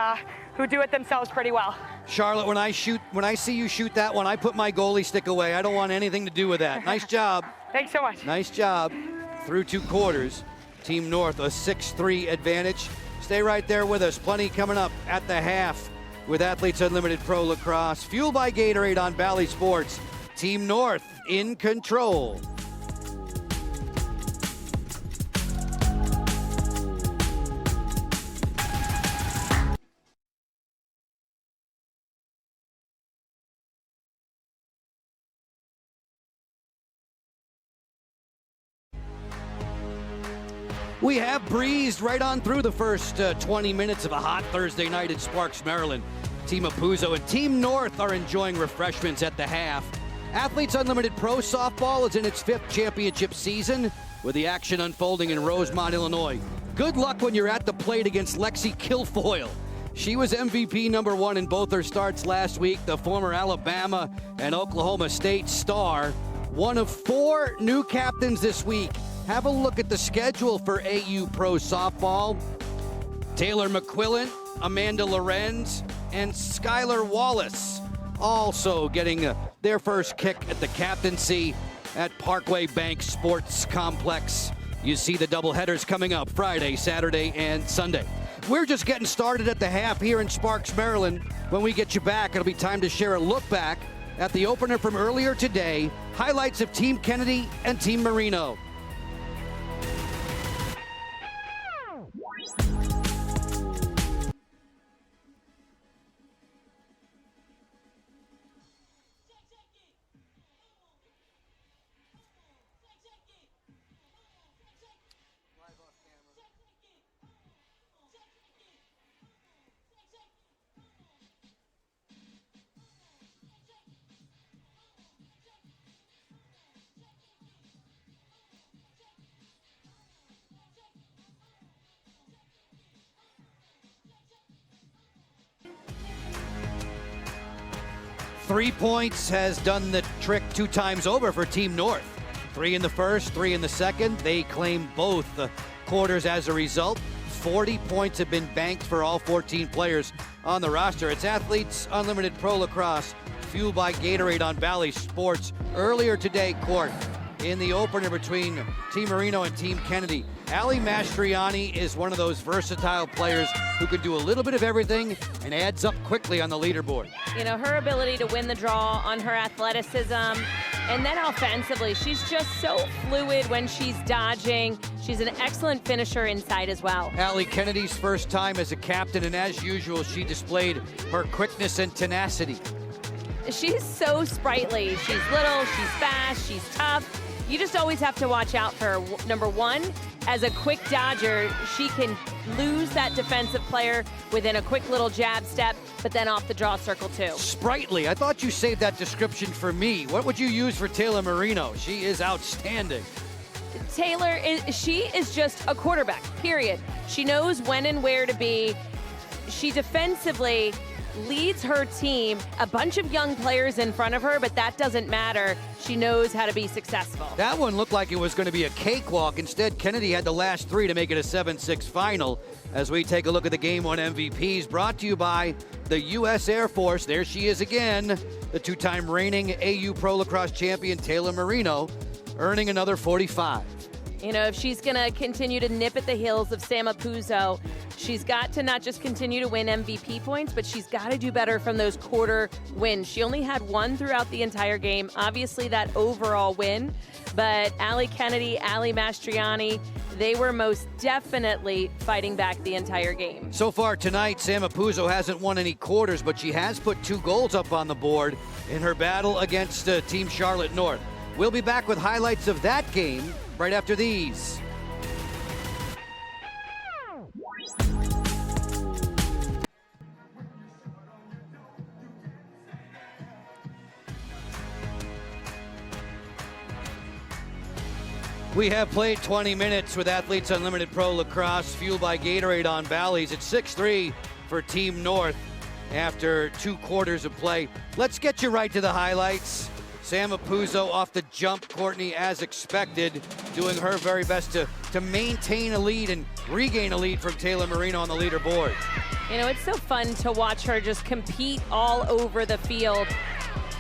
who do it themselves pretty well. Charlotte, when I see you shoot that one, I put my goalie stick away. I don't want anything to do with that. Nice job. Thanks so much. Nice job. Through 2 quarters. Team North, a 6-3 advantage. Stay right there with us. Plenty coming up at the half with Athletes Unlimited Pro Lacrosse. Fueled by Gatorade on Bally Sports. Team North in control. We have breezed right on through the first 20 minutes of a hot Thursday night in Sparks, Maryland. Team Apuzzo and Team North are enjoying refreshments at the half. Athletes Unlimited Pro Softball is in its 5th championship season, with the action unfolding in Rosemont, Illinois. Good luck when you're at the plate against Lexi Kilfoyle. She was MVP #1 in both her starts last week, the former Alabama and Oklahoma State star. One of 4 new captains this week. Have a look at the schedule for AU Pro Softball. Taylor McQuillan, Amanda Lorenz, and Skylar Wallace also getting their first kick at the captaincy at Parkway Bank Sports Complex. You see the doubleheaders coming up Friday, Saturday, and Sunday. We're just getting started at the half here in Sparks, Maryland. When we get you back, it'll be time to share a look back at the opener from earlier today, highlights of Team Kennedy and Team Marino. Three points has done the trick 2 times over for Team North. 3 in the first, 3 in the second. They claim both the quarters as a result. 40 points have been banked for all 14 players on the roster. It's Athletes Unlimited Pro Lacrosse, fueled by Gatorade on Valley Sports. Earlier today, Court, in the opener between Team Marino and Team Kennedy, Ali Mastriani is one of those versatile players who can do a little bit of everything and adds up quickly on the leaderboard. You know, her ability to win the draw on her athleticism, and then offensively, she's just so fluid when she's dodging. She's an excellent finisher inside as well. Ali Kennedy's first time as a captain, and as usual, she displayed her quickness and tenacity. She's so sprightly. She's little, she's fast, she's tough. You just always have to watch out for her. #1, as a quick dodger, she can lose that defensive player within a quick little jab step, but then off the draw circle too. Sprightly. I thought you saved that description for me. What would you use for Taylor Marino? She is outstanding. Taylor, she is just a quarterback, period. She knows when and where to be. She defensively leads her team, a bunch of young players in front of her, but that doesn't matter. She knows how to be successful. That one looked like it was going to be a cakewalk. Instead, Kennedy had the last 3 to make it a 7-6 final. As we take a look at the Game 1 MVPs, brought to you by the U.S. Air Force. There she is again, the 2-time reigning AU Pro Lacrosse champion, Taylor Marino, earning another 45. You know, if she's going to continue to nip at the heels of Sam Apuzzo, she's got to not just continue to win MVP points, but she's got to do better from those quarter wins. She only had 1 throughout the entire game. Obviously, that overall win. But Ali Kennedy, Ali Mastriani, they were most definitely fighting back the entire game. So far tonight, Sam Apuzzo hasn't won any quarters, but she has put 2 goals up on the board in her battle against Team Charlotte North. We'll be back with highlights of that game right after these. We have played 20 minutes with Athletes Unlimited Pro Lacrosse, fueled by Gatorade on Valleys. It's 6-3 for Team North after 2 quarters of play. Let's get you right to the highlights. Sam Apuzzo off the jump, Courtney, as expected, doing her very best to maintain a lead and regain a lead from Taylor Marino on the leaderboard. You know, it's so fun to watch her just compete all over the field.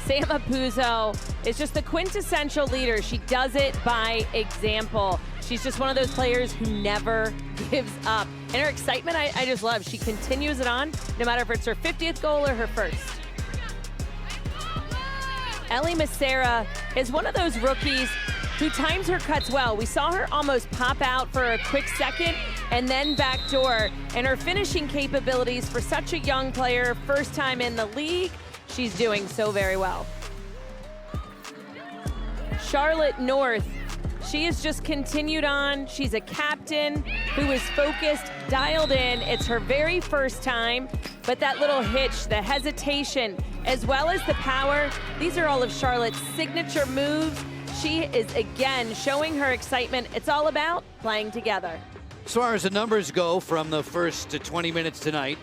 Sam Apuzzo is just the quintessential leader. She does it by example. She's just one of those players who never gives up. And her excitement, I just love. She continues it on, no matter if it's her 50th goal or her first. Ellie Macera is one of those rookies who times her cuts well. We saw her almost pop out for a quick second and then backdoor. And her finishing capabilities for such a young player, first time in the league, she's doing so very well. Charlotte North, she has just continued on. She's a captain who is focused, dialed in. It's her very first time, but that little hitch, the hesitation, as well as the power, these are all of Charlotte's signature moves. She is, again, showing her excitement. It's all about playing together. As far as the numbers go from the first 20 minutes tonight,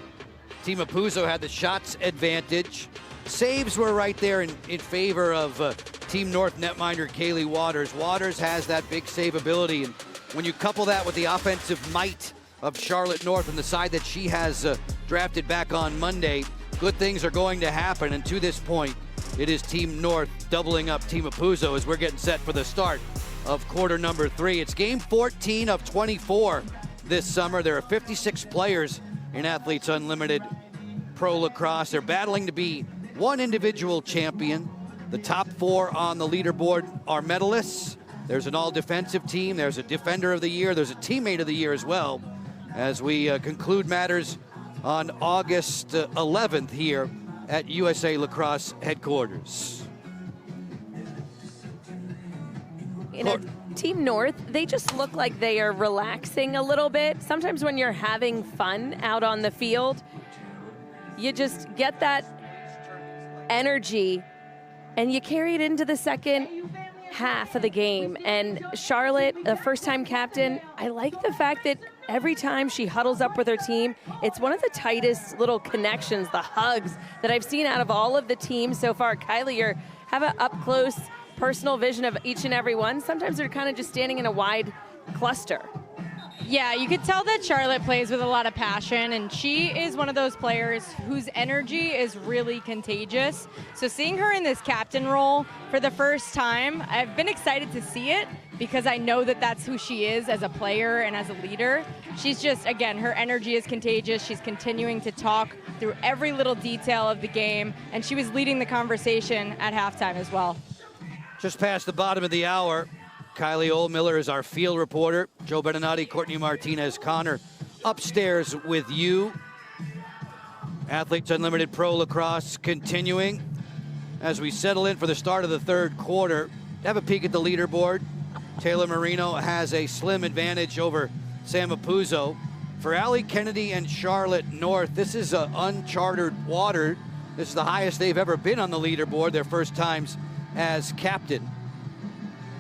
Team Apuzo had the shots advantage. Saves were right there in favor of Team North netminder Kaylee Waters. Waters has that big save ability, and when you couple that with the offensive might of Charlotte North and the side that she has drafted back on Monday, good things are going to happen. And to this point, it is Team North doubling up Team Apuzo as we're getting set for the start of quarter number 3. It's game 14 of 24 this summer. There are 56 players in Athletes Unlimited Pro Lacrosse. They're battling to be one individual champion. The top 4 on the leaderboard are medalists. There's an all-defensive team. There's a defender of the year. There's a teammate of the year as well, as we conclude matters on August 11th here at USA Lacrosse headquarters. You know, Team North, they just look like they are relaxing a little bit. Sometimes when you're having fun out on the field, you just get that energy and you carry it into the second half of the game. And Charlotte, the first-time captain, I like the fact that every time she huddles up with her team, it's one of the tightest little connections, the hugs that I've seen out of all of the teams so far. Kylie, you have an up-close personal vision of each and every one. Sometimes they're kind of just standing in a wide cluster. Yeah, you could tell that Charlotte plays with a lot of passion, and she is one of those players whose energy is really contagious. So seeing her in this captain role for the first time, I've been excited to see it because I know that that's who she is as a player and as a leader. She's just, again, her energy is contagious. She's continuing to talk through every little detail of the game, and she was leading the conversation at halftime as well. Just past the bottom of the hour, Kylie Oldmiller is our field reporter. Joe Beninati, Courtney Martinez, Connor upstairs with you. Athletes Unlimited Pro Lacrosse continuing as we settle in for the start of the third quarter. Have a peek at the leaderboard. Taylor Marino has a slim advantage over Sam Apuzo. For Allie Kennedy and Charlotte North, this is uncharted water. This is the highest they've ever been on the leaderboard, their first times as captain.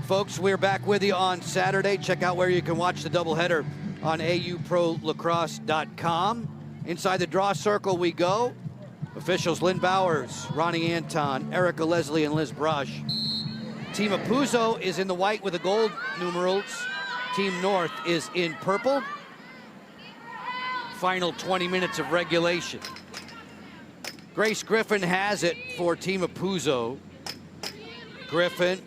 Folks, we're back with you on Saturday. Check out where you can watch the doubleheader on auprolacrosse.com. Inside the draw circle we go. Officials Lynn Bowers, Ronnie Anton, Erica Leslie, and Liz Brush. Team Apuzo is in the white with the gold numerals. Team North is in purple. Final 20 minutes of regulation. Grace Griffin has it for Team Apuzo. Griffin,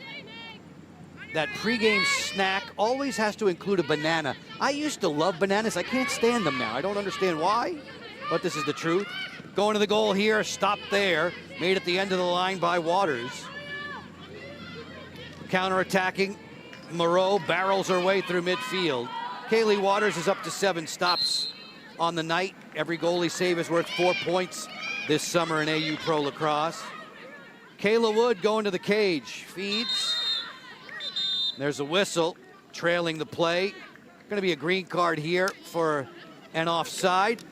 that pregame snack always has to include a banana. I used to love bananas. I can't stand them now. I don't understand why, but this is the truth. Going to the goal here, stopped there. Made at the end of the line by Waters. Counter-attacking, Moreau barrels her way through midfield. Kaylee Waters is up to 7 stops on the night. Every goalie save is worth 4 points this summer in AU Pro Lacrosse. Kayla Wood going to the cage, feeds. There's a whistle trailing the play. Going to be a green card here for an offside.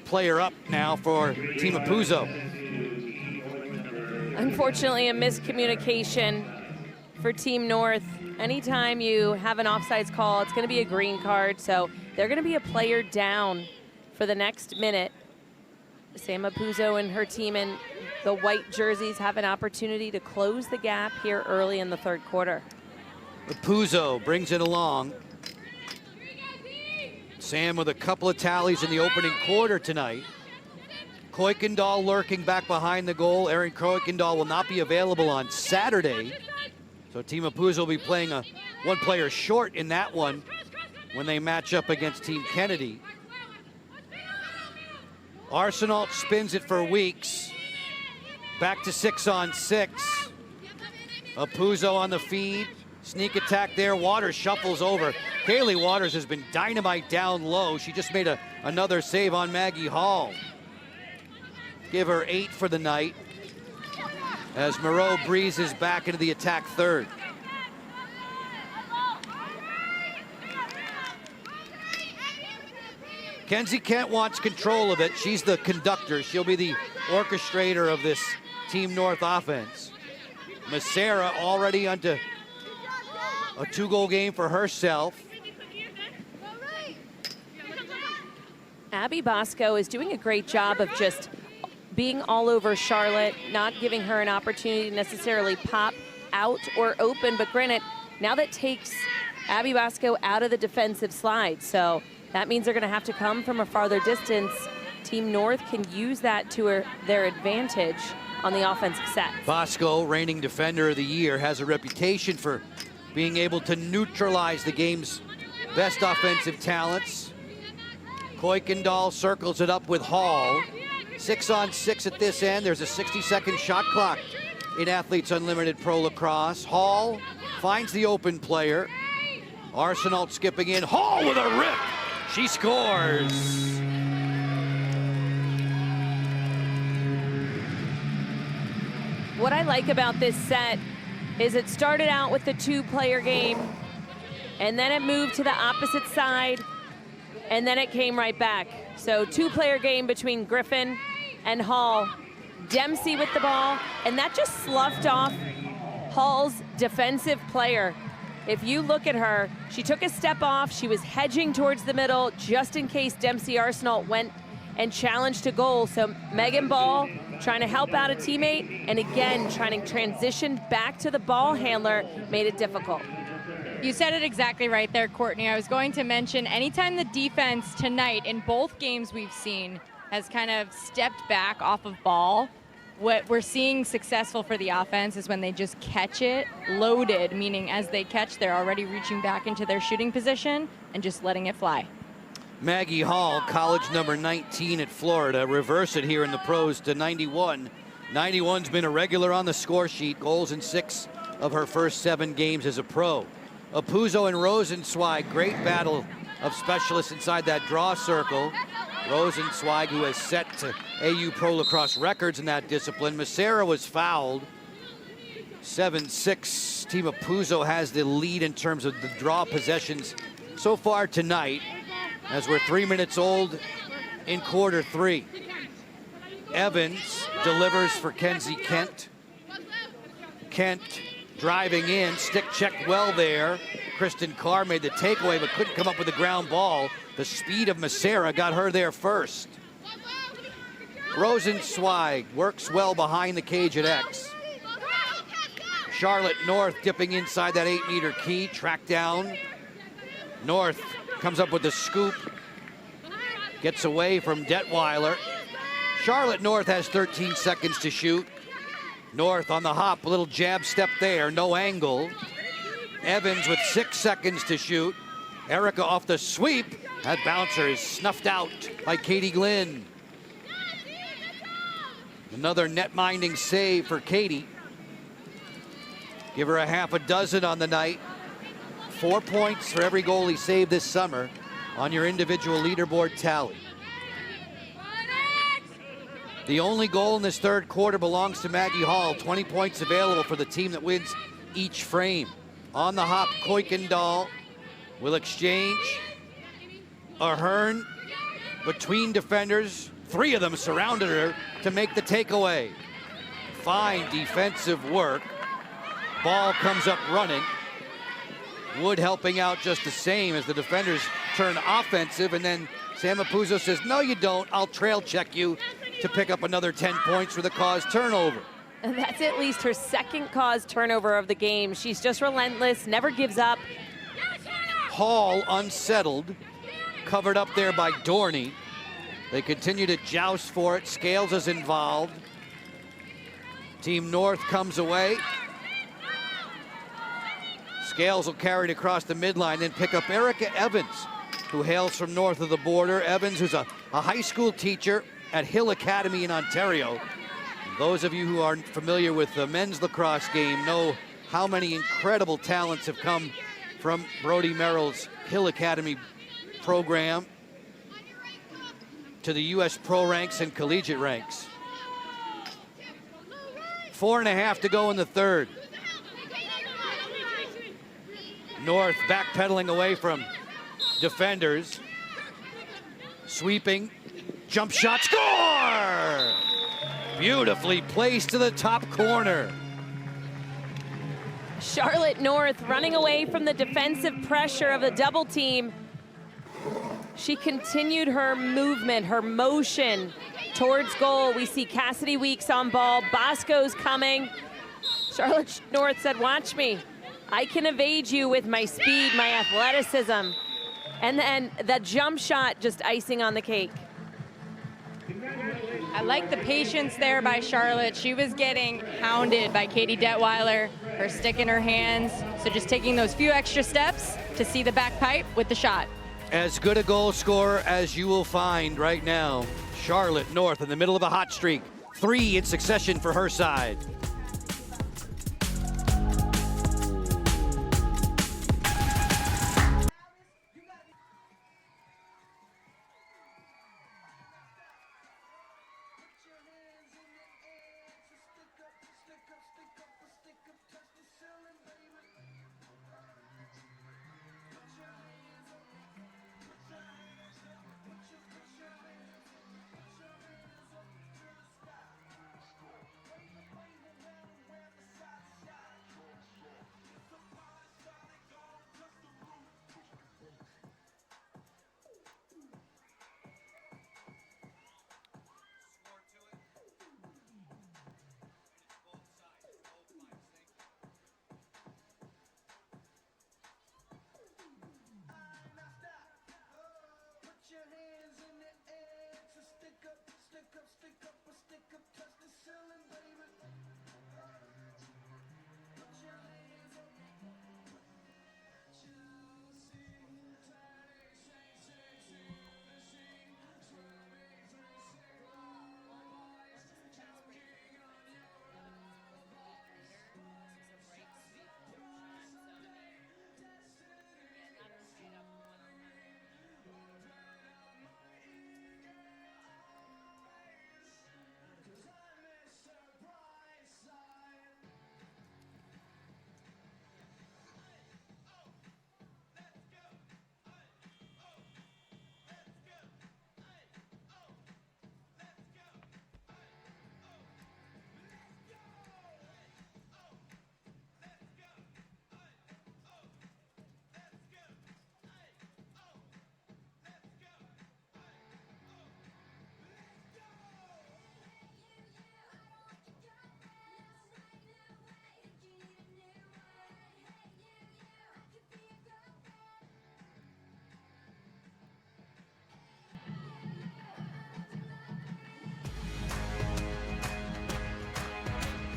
Player up now for Team Apuzo. Unfortunately, a miscommunication for Team North. Anytime you have an offsides call, it's going to be a green card. So they're going to be a player down for the next minute. Sam Apuzo and her team in the white jerseys have an opportunity to close the gap here early in the third quarter. Apuzo brings it along. Sam with a couple of tallies in the opening quarter tonight. Kuykendall lurking back behind the goal. Erin Kuykendall will not be available on Saturday. So Team Apuzo will be playing a one player short in that one when they match up against Team Kennedy. Arsenault spins it for Weeks. Back to 6-on-6. Apuzo on the feed. Sneak attack there. Waters shuffles over. Kaylee Waters has been dynamite down low. She just made another save on Maggie Hall. Give her 8 for the night as Moreau breezes back into the attack third. Kenzie Kent wants control of it. She's the conductor. She'll be the orchestrator of this Team North offense. Macera already onto a 2-goal game for herself. Abby Bosco is doing a great job of just being all over Charlotte, not giving her an opportunity to necessarily pop out or open. But granted, now that takes Abby Bosco out of the defensive slide. So that means they're going to have to come from a farther distance. Team North can use that to their advantage on the offensive set. Bosco, reigning defender of the year, has a reputation for being able to neutralize the game's best offensive talents. Kuykendall circles it up with Hall. 6-on-6 at this end. There's a 60-second shot clock in Athletes Unlimited Pro Lacrosse. Hall finds the open player. Arsenault skipping in. Hall with a rip. She scores. What I like about this set is it started out with the two-player game, and then it moved to the opposite side, and then it came right back. So two-player game between Griffin and Hall. Dempsey with the ball, and that just sloughed off Hall's defensive player. If you look at her, she took a step off. She was hedging towards the middle just in case Dempsey Arsenault went and challenged to goal. So Megan Ball trying to help out a teammate, and again, trying to transition back to the ball handler made it difficult. You said it exactly right there, Courtney. I was going to mention anytime the defense tonight in both games we've seen has kind of stepped back off of ball, what we're seeing successful for the offense is when they just catch it loaded, meaning as they catch, they're already reaching back into their shooting position and just letting it fly. Maggie Hall, college number 19 at Florida, reverse it here in the pros to 91. 91's been a regular on the score sheet, goals in 6 of her first 7 games as a pro. Apuzzo and Rosenzweig, great battle of specialists inside that draw circle. Rosenzweig, who has set to AU Pro Lacrosse records in that discipline. Macera was fouled. 7-6. Team Apuzzo has the lead in terms of the draw possessions so far tonight, as we're 3 minutes old in quarter 3. Evans delivers for Kenzie Kent. Kent driving in, stick checked well there. Kristen Carr made the takeaway but couldn't come up with the ground ball. The speed of Macera got her there first. Rosenzweig works well behind the cage at X. Charlotte North dipping inside that 8-meter key, tracked down. North comes up with the scoop, gets away from Detweiler. Charlotte North has 13 seconds to shoot. North on the hop, a little jab step there, no angle. Evans with 6 seconds to shoot. Erica off the sweep. That bouncer is snuffed out by Katie Glynn. Another net-minding save for Katie. Give her a half a dozen on the night. 4 points for every goal he saved this summer on your individual leaderboard tally. The only goal in this third quarter belongs to Maggie Hall. 20 points available for the team that wins each frame. On the hop, Kuykendall will exchange. Ahern between defenders. 3 of them surrounded her to make the takeaway. Fine defensive work. Ball comes up running. Wood helping out just the same as the defenders turn offensive, and then Sam Apuzzo says, no, you don't. I'll trail check you to pick up another 10 points for the cause turnover. And that's at least her second cause turnover of the game. She's just relentless, never gives up. Hall unsettled, covered up there by Dorney. They continue to joust for it. Scales is involved. Team North comes away. Scales will carry it across the midline, then pick up Erica Evans, who hails from north of the border. Evans, who's a high school teacher at Hill Academy in Ontario. Those of you who aren't familiar with the men's lacrosse game know how many incredible talents have come from Brody Merrill's Hill Academy program to the U.S. pro ranks and collegiate ranks. 4.5 to go in the third. North backpedaling away from defenders. Sweeping, jump shot, score! Beautifully placed to the top corner. Charlotte North running away from the defensive pressure of the double team. She continued her movement, her motion towards goal. We see Cassidy Weeks on ball. Bosco's coming. Charlotte North said, watch me. I can evade you with my speed, my athleticism. And then the jump shot, just icing on the cake. I like the patience there by Charlotte. She was getting hounded by Katie Detweiler, her stick in her hands. So just taking those few extra steps to see the back pipe with the shot. As good a goal scorer as you will find right now. Charlotte North in the middle of a hot streak. 3 in succession for her side.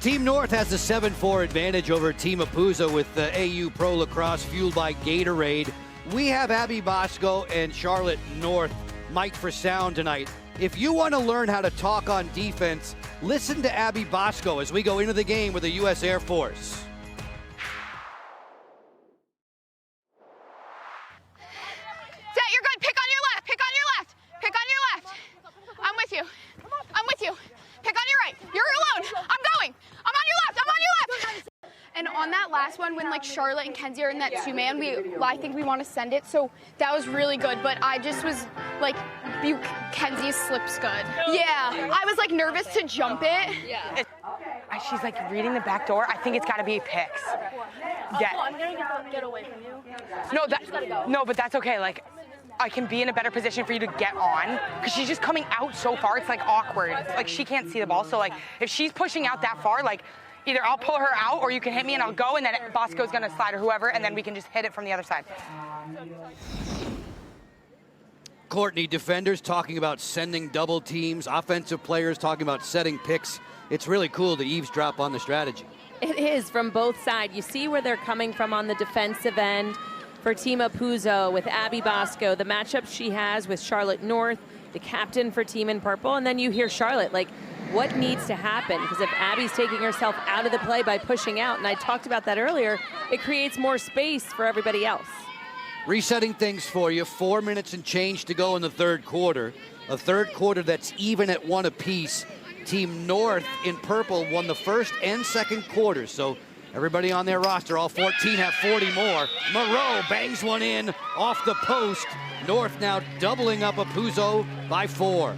Team North has a 7-4 advantage over Team Apuza with the AU Pro Lacrosse fueled by Gatorade. We have Abby Bosco and Charlotte North mic'd for sound tonight. If you want to learn how to talk on defense, listen to Abby Bosco as we go into the game with the U.S. Air Force. You're good. Pick on your left. Pick on your left. Pick on your left. I'm with you. I'm with you. Pick on your right. You're alone. I'm going. I'm on your left. I'm on your left. And on that last one, when like Charlotte and Kenzie are in that 2-man, I think we want to send it. So that was really good. But I just was like, Kenzie's slip's good. Yeah, I was like nervous to jump it. Yeah. She's like reading the back door. I think it's got to be picks. Yeah. I'm gonna get away from you. No, but that's okay. Like, I can be in a better position for you to get on because she's just coming out so far. It's like awkward. Like she can't see the ball. So like if she's pushing out that far, like either I'll pull her out or you can hit me and I'll go and then Bosco's gonna slide or whoever and then we can just hit it from the other side. Courtney, defenders talking about sending double teams, offensive players talking about setting picks. It's really cool to eavesdrop on the strategy. It is from both sides. You see where they're coming from on the defensive end for Team Apuzo with Abby Bosco, the matchup she has with Charlotte North, the captain for Team in Purple, and then you hear Charlotte, like, what needs to happen? Because if Abby's taking herself out of the play by pushing out, and I talked about that earlier, it creates more space for everybody else. Resetting things for you, 4 minutes and change to go in the third quarter. A third quarter that's even at 1 apiece. Team North in purple won the first and second quarters, so everybody on their roster, all 14 have 40 more. Moreau bangs one in off the post. North now doubling up Apuzo by 4.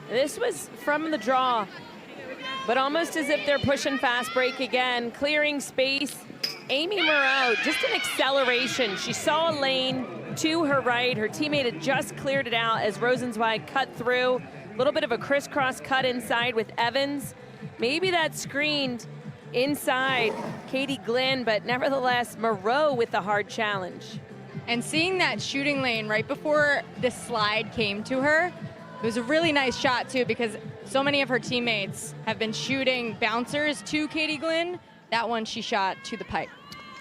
This was from the draw, but almost as if they're pushing fast break again, clearing space Amy Moreau, just an acceleration. She saw a lane to her right. Her teammate had just cleared it out as Rosenzweig cut through. A little bit of a crisscross cut inside with Evans. Maybe that screened inside Katie Glynn, but nevertheless, Moreau with the hard challenge. And seeing that shooting lane right before the slide came to her, it was a really nice shot too, because so many of her teammates have been shooting bouncers to Katie Glynn. That one she shot to the pipe.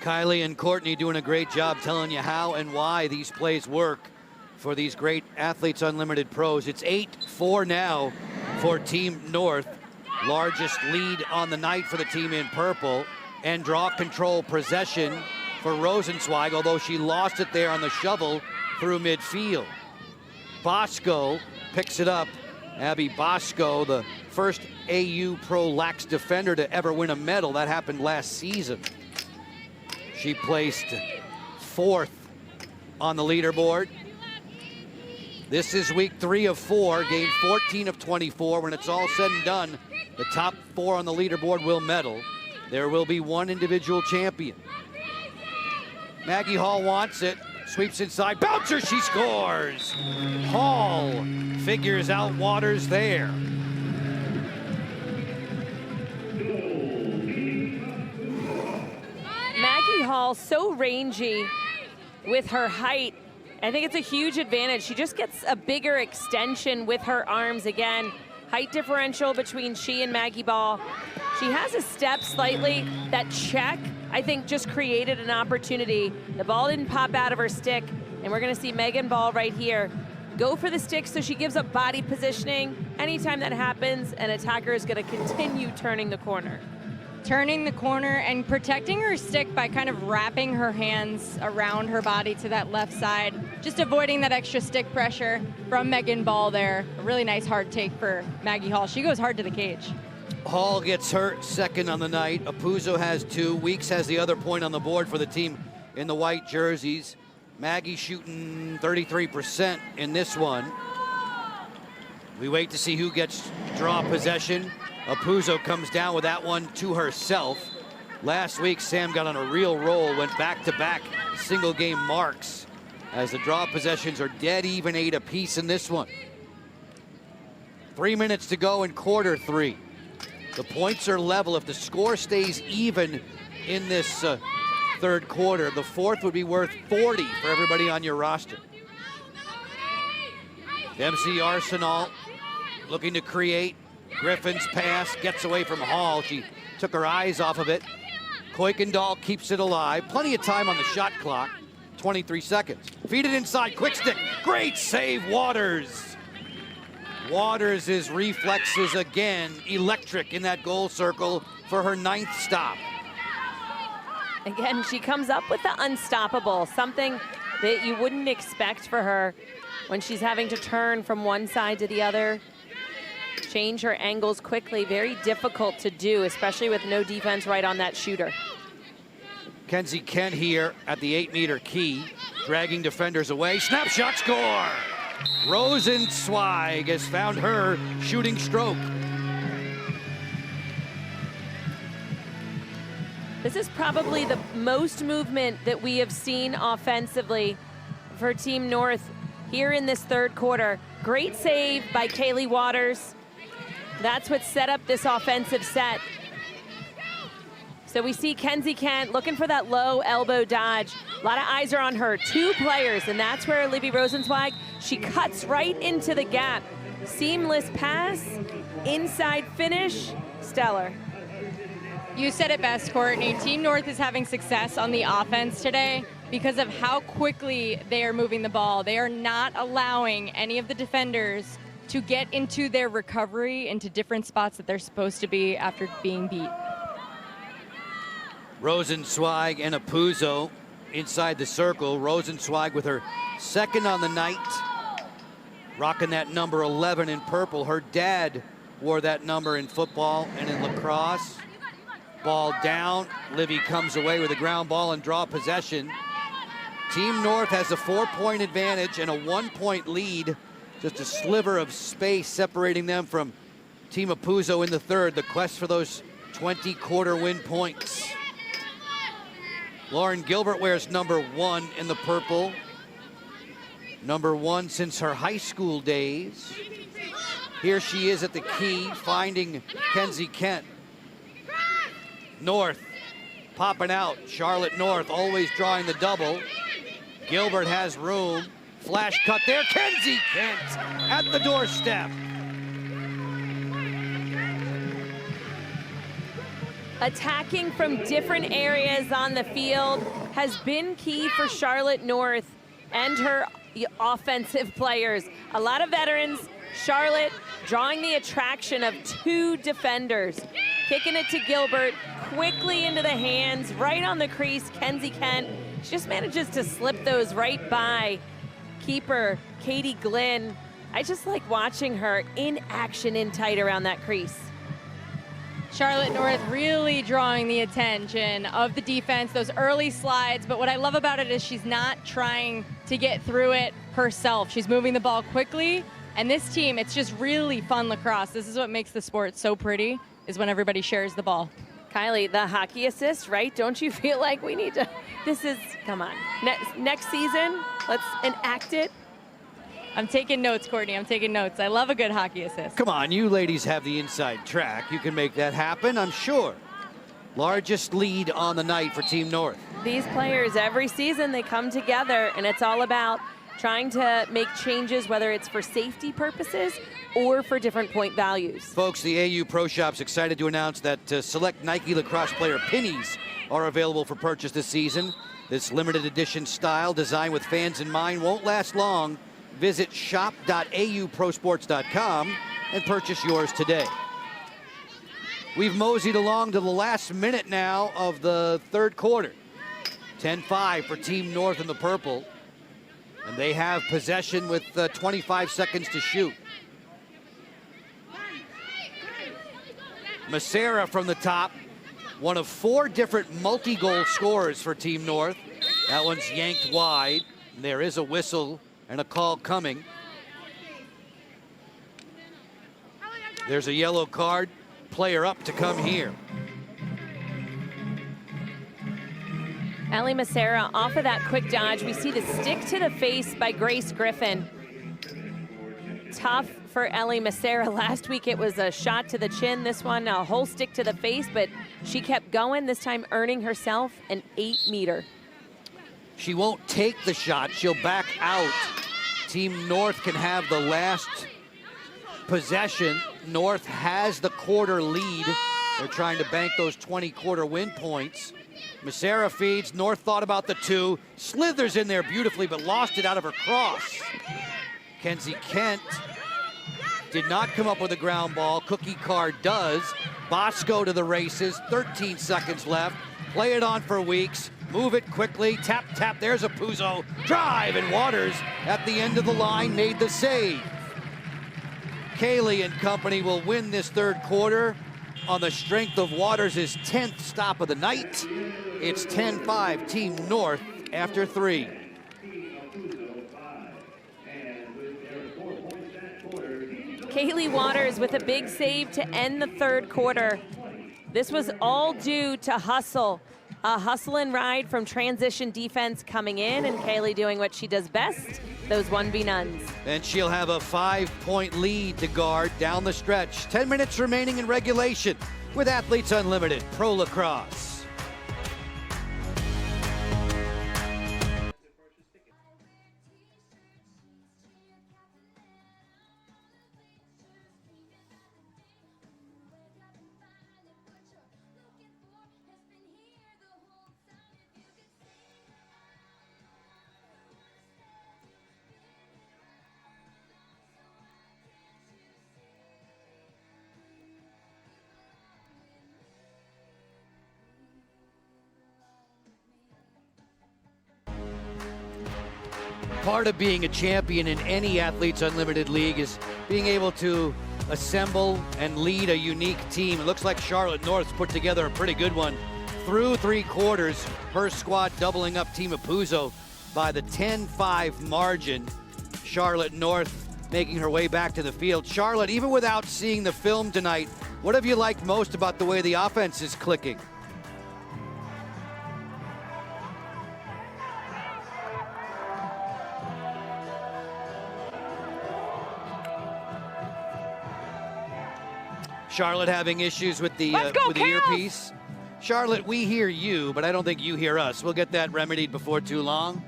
Kylie and Courtney doing a great job telling you how and why these plays work for these great Athletes Unlimited pros. It's 8-4 now for Team North. Largest lead on the night for the team in purple. And draw control possession for Rosenzweig, although she lost it there on the shovel through midfield. Bosco picks it up. Abby Bosco, the first AU Pro Lacrosse defender to ever win a medal. That happened last season. She placed 4th on the leaderboard. This is week 3 of 4, game 14 of 24. When it's all said and done, the top 4 on the leaderboard will medal. There will be one individual champion. Maggie Hall wants it, sweeps inside, bouncer, she scores! Hall figures out Waters there. Maggie Hall, so rangy with her height. I think it's a huge advantage. She just gets a bigger extension with her arms again. Height differential between she and Maggie Ball. She has a step slightly. That check, I think, just created an opportunity. The ball didn't pop out of her stick, and we're gonna see Megan Ball right here go for the stick, so she gives up body positioning. Anytime that happens, an attacker is gonna continue turning the corner. Turning the corner and protecting her stick by kind of wrapping her hands around her body to that left side, just avoiding that extra stick pressure from Megan Ball there. A really nice hard take for Maggie Hall. She goes hard to the cage. Hall gets hurt, 2nd on the night. Apuzzo has 2. Weeks has the other point on the board for the team in the white jerseys. Maggie shooting 33% in this one. We wait to see who gets draw possession. Apuzzo comes down with that one to herself. Last week, Sam got on a real roll, went back-to-back single game marks as the draw possessions are dead even 8 apiece in this one. 3 minutes to go in quarter 3. The points are level. If the score stays even in this third quarter, the 4th would be worth 40 for everybody on your roster. MC Arsenal looking to create. Griffin's pass gets away from Hall. She took her eyes off of it. Kuykendall keeps it alive. Plenty of time on the shot clock. 23 seconds. Feed it inside. Quick stick. Great save, Waters. Waters' reflexes again electric in that goal circle for her 9th stop. Again, she comes up with the unstoppable, something that you wouldn't expect for her when she's having to turn from one side to the other. Change her angles quickly, very difficult to do, especially with no defense right on that shooter. Kenzie Kent here at the 8-meter key, dragging defenders away. Snapshot score! Rosenzweig has found her shooting stroke. This is probably the most movement that we have seen offensively for Team North here in this third quarter. Great save by Kaylee Waters. That's what set up this offensive set. So we see Kenzie Kent looking for that low elbow dodge. A lot of eyes are on her. 2 players, and that's where Libby Rosenzweig, she cuts right into the gap. Seamless pass, inside finish, stellar. You said it best, Courtney. Team North is having success on the offense today because of how quickly they are moving the ball. They are not allowing any of the defenders to get into their recovery into different spots that they're supposed to be after being beat. Rosenzweig and Apuzzo inside the circle. Rosenzweig with her 2nd on the night, rocking that number 11 in purple. Her dad wore that number in football and in lacrosse. Ball down. Livy comes away with a ground ball and draw possession. Team North has a 4-point advantage and a 1-point lead. Just a sliver of space separating them from Team Apuzzo in the third. The quest for those 20 quarter win points. Lauren Gilbert wears number 1 in the purple. Number 1 since her high school days. Here she is at the key, finding Kenzie Kent. North popping out. Charlotte North always drawing the double. Gilbert has room. Flash cut there. Kenzie Kent at the doorstep. Attacking from different areas on the field has been key for Charlotte North and her offensive players. A lot of veterans. Charlotte drawing the attraction of 2 defenders. Kicking it to Gilbert, quickly into the hands, right on the crease, Kenzie Kent. She just manages to slip those right by keeper Katie Glynn. I just like watching her in action in tight around that crease. Charlotte North really drawing the attention of the defense, those early slides, but what I love about it is she's not trying to get through it herself. She's moving the ball quickly, and this team, it's just really fun lacrosse. This is what makes the sport so pretty, is when everybody shares the ball. Kylie, the hockey assist, right? Don't you feel like we need to, this is, come on. Next season, let's enact it. I'm taking notes, Courtney. I'm taking notes. I love a good hockey assist. Come on, you ladies have the inside track. You can make that happen, I'm sure. Largest lead on the night for Team North. These players, every season, they come together, and it's all about trying to make changes, whether it's for safety purposes or for different point values. Folks, the AU Pro Shop's excited to announce that select Nike lacrosse player pennies are available for purchase this season. This limited edition style, designed with fans in mind, won't last long. Visit shop.auprosports.com and purchase yours today. We've moseyed along to the last minute now of the third quarter. 10-5 for Team North in the purple. And they have possession with 25 seconds to shoot. Macera from the top, one of 4 different multi-goal scorers for Team North. That one's yanked wide. And there is a whistle and a call coming. There's a yellow card. Player up to come here. Allie Macera off of that quick dodge. We see the stick to the face by Grace Griffin. Tough for Ellie Macera. Last week it was a shot to the chin. This one a whole stick to the face, but she kept going, this time earning herself an 8-meter. She won't take the shot. She'll back out. Team North can have the last possession. North has the quarter lead. They're trying to bank those 20 quarter win points. Macera feeds. North thought about the 2. Slithers in there beautifully, but lost it out of her cross. Kenzie Kent did not come up with a ground ball. Cookie Card does. Bosco to the races. 13 seconds left. Play it on for Weeks. Move it quickly. Tap, tap. There's a Puzo. Drive, and Waters at the end of the line made the save. Kaylee and company will win this third quarter on the strength of Waters' 10th stop of the night. It's 10-5 Team North after 3. Kaylee Waters with a big save to end the third quarter. This was all due to hustle. A hustle and ride from transition defense coming in, and Kaylee doing what she does best, those 1B nuns. And she'll have a 5-point lead to guard down the stretch. 10 minutes remaining in regulation with Athletes Unlimited Pro Lacrosse. Part of being a champion in any Athletes Unlimited league is being able to assemble and lead a unique team. It looks like Charlotte North's put together a pretty good one. Through 3 quarters, her squad doubling up Team Apuzzo by the 10-5 margin. Charlotte North making her way back to the field. Charlotte, even without seeing the film tonight, what have you liked most about the way the offense is clicking? Charlotte having issues with the earpiece. Charlotte, we hear you, but I don't think you hear us. We'll get that remedied before too long.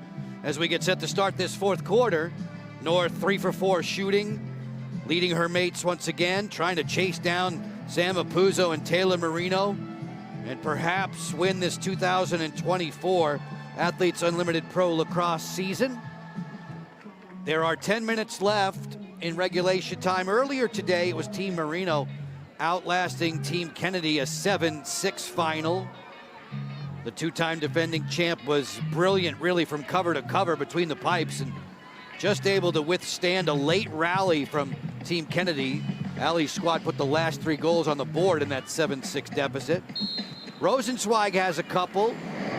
As we get set to start this fourth quarter, North 3 for 4 shooting, leading her mates once again, trying to chase down Sam Apuzzo and Taylor Marino, and perhaps win this 2024 Athletes Unlimited Pro Lacrosse season. There are 10 minutes left in regulation time. Earlier today, it was Team Marino outlasting Team Kennedy, a 7-6 final. The two-time defending champ was brilliant, really, from cover to cover between the pipes, and just able to withstand a late rally from Team Kennedy. Allie's squad put the last 3 goals on the board in that 7-6 deficit. Rosenzweig has a couple.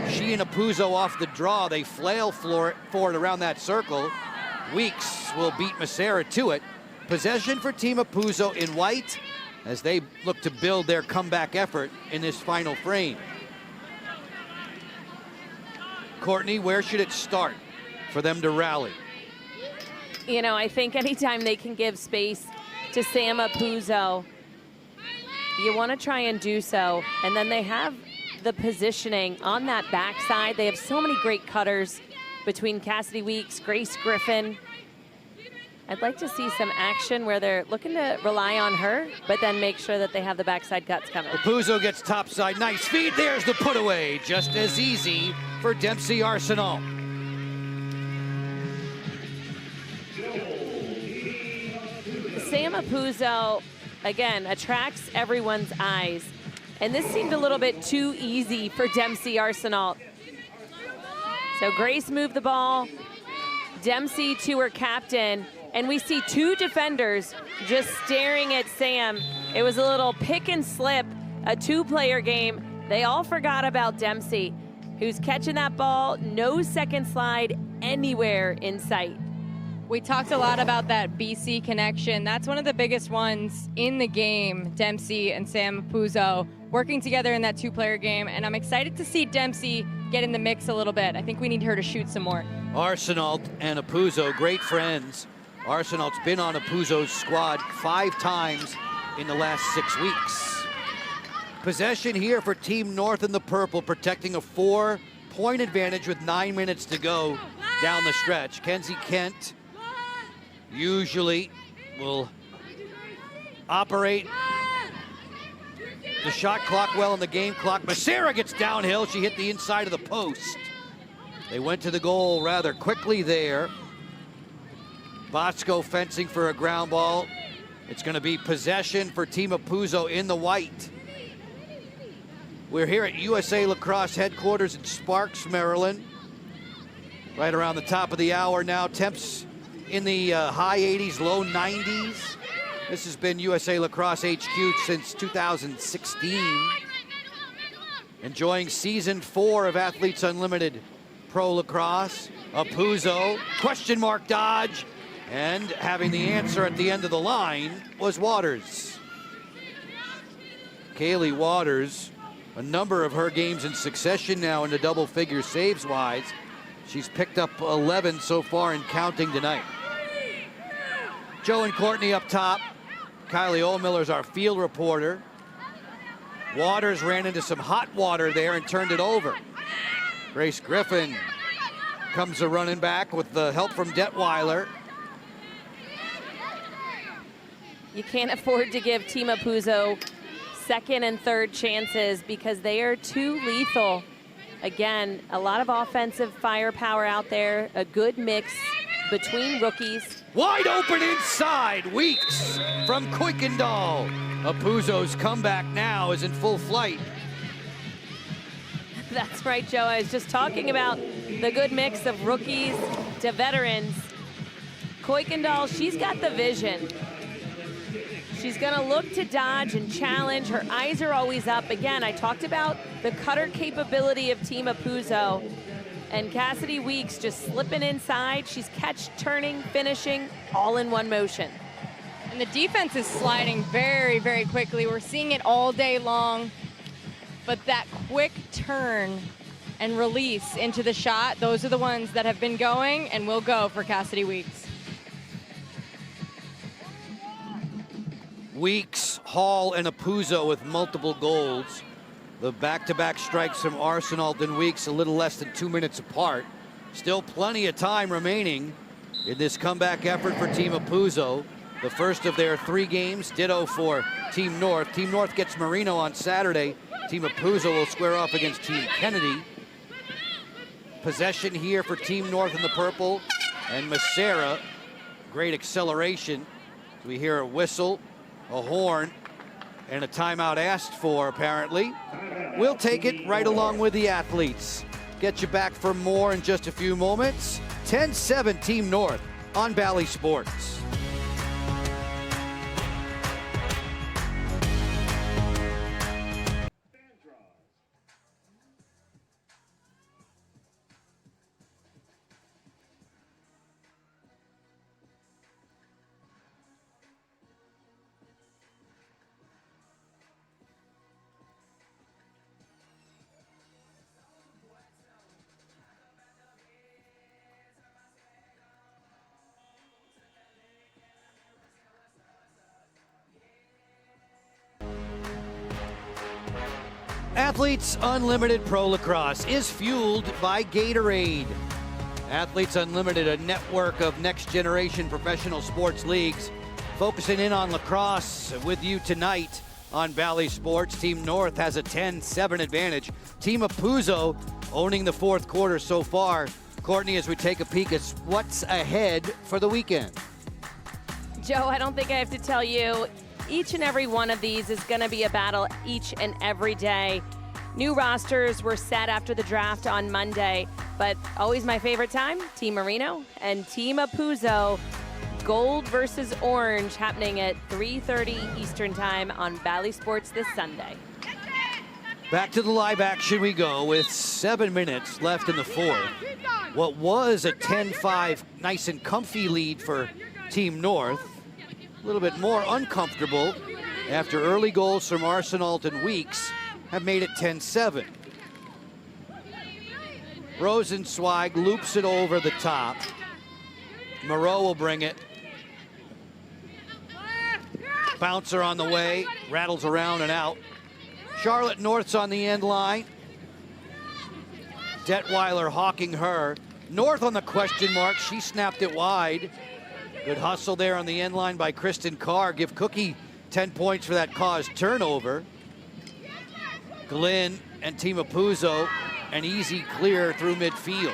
She and Apuzzo off the draw. They flail for it around that circle. Weeks will beat Massera to it. Possession for Team Apuzzo in white as they look to build their comeback effort in this final frame. Courtney, where should it start for them to rally? You know, I think anytime they can give space to Sam Apuzzo, you want to try and do so. And then they have the positioning on that backside. They have so many great cutters between Cassidy Weeks, Grace Griffin. I'd like to see some action where they're looking to rely on her, but then make sure that they have the backside cuts coming. Apuzzo gets topside, nice feed, there's the put away. Just as easy for Dempsey Arsenal. Sam Apuzzo, again, attracts everyone's eyes. And this seemed a little bit too easy for Dempsey Arsenal. So Grace moved the ball, Dempsey to her captain, and we see 2 defenders just staring at Sam. It was a little pick and slip, a 2-player game. They all forgot about Dempsey, who's catching that ball, no second slide anywhere in sight. We talked a lot about that BC connection. That's one of the biggest ones in the game, Dempsey and Sam Apuzzo working together in that 2-player game, and I'm excited to see Dempsey get in the mix a little bit. I think we need her to shoot some more. Arsenal and Apuzzo, great friends. Arsenal's been on Apuzzo's squad 5 times in the last 6 weeks. Possession here for Team North in the purple, protecting a 4-point advantage with 9 minutes to go down the stretch. Kenzie Kent usually will operate the shot clock well in the game clock. Massera gets downhill. She hit the inside of the post. They went to the goal rather quickly there. Bosco fencing for a ground ball. It's going to be possession for Team Apuzzo in the white. We're here at USA Lacrosse headquarters in Sparks, Maryland. Right around the top of the hour now. Temps in the high 80s, low 90s. This has been USA Lacrosse HQ since 2016. Enjoying season 4 of Athletes Unlimited Pro Lacrosse. Apuzzo, question mark dodge, and having the answer at the end of the line was Waters. Kaylee Waters, a number of her games in succession now into double figure saves wise. She's picked up 11 so far and counting tonight. Joe and Courtney up top. Kylie Ohlmiller's our field reporter. Waters ran into some hot water there and turned it over. Grace Griffin comes a running back with the help from Detweiler. You can't afford to give Team Apuzzo second and third chances because they are too lethal. Again, a lot of offensive firepower out there, a good mix between rookies. Wide open inside, Weeks from Kuykendall. Apuzzo's comeback now is in full flight. That's right, Joe. I was just talking about the good mix of rookies to veterans. Kuykendall, she's got the vision. She's gonna look to dodge and challenge. Her eyes are always up. Again, I talked about the cutter capability of Team Apuzzo. And Cassidy Weeks just slipping inside. She's catch, turning, finishing, all in one motion. And the defense is sliding very, very quickly. We're seeing it all day long. But that quick turn and release into the shot, those are the ones that have been going and will go for Cassidy Weeks. Weeks, Hall, and Apuzzo with multiple goals. The back-to-back strikes from Arsenault and Weeks a little less than 2 minutes apart. Still plenty of time remaining in this comeback effort for Team Apuzzo. The first of their 3 games, ditto for Team North. Team North gets Marino on Saturday. Team Apuzzo will square off against Team Kennedy. Possession here for Team North in the purple. And Macera, great acceleration. We hear a whistle, a horn, and a timeout asked for, apparently. We'll take it right along with the athletes. Get you back for more in just a few moments. 10-7 Team North on Bally Sports. Athletes Unlimited Pro Lacrosse is fueled by Gatorade. Athletes Unlimited, a network of next-generation professional sports leagues, focusing in on lacrosse with you tonight on Bally Sports. Team North has a 10-7 advantage. Team Apuzzo owning the fourth quarter so far. Courtney, as we take a peek at what's ahead for the weekend. Joe, I don't think I have to tell you, each and every one of these is going to be a battle each and every day. New rosters were set after the draft on Monday, but always my favorite time, Team Marino and Team Apuzzo. Gold versus orange happening at 3:30 Eastern time on Bally Sports this Sunday. Back to the live action we go with 7 minutes left in the fourth. What was a 10-5 nice and comfy lead for Team North. A little bit more uncomfortable after early goals from Arsenault and Weeks have made it 10-7. Rosenzweig loops it over the top. Moreau will bring it. Bouncer on the way, rattles around and out. Charlotte North's on the end line. Detweiler hawking her. North on the question mark, she snapped it wide. Good hustle there on the end line by Kristen Carr. Give Cookie 10 points for that caused turnover. Glenn and Team Apuzzo, an easy clear through midfield.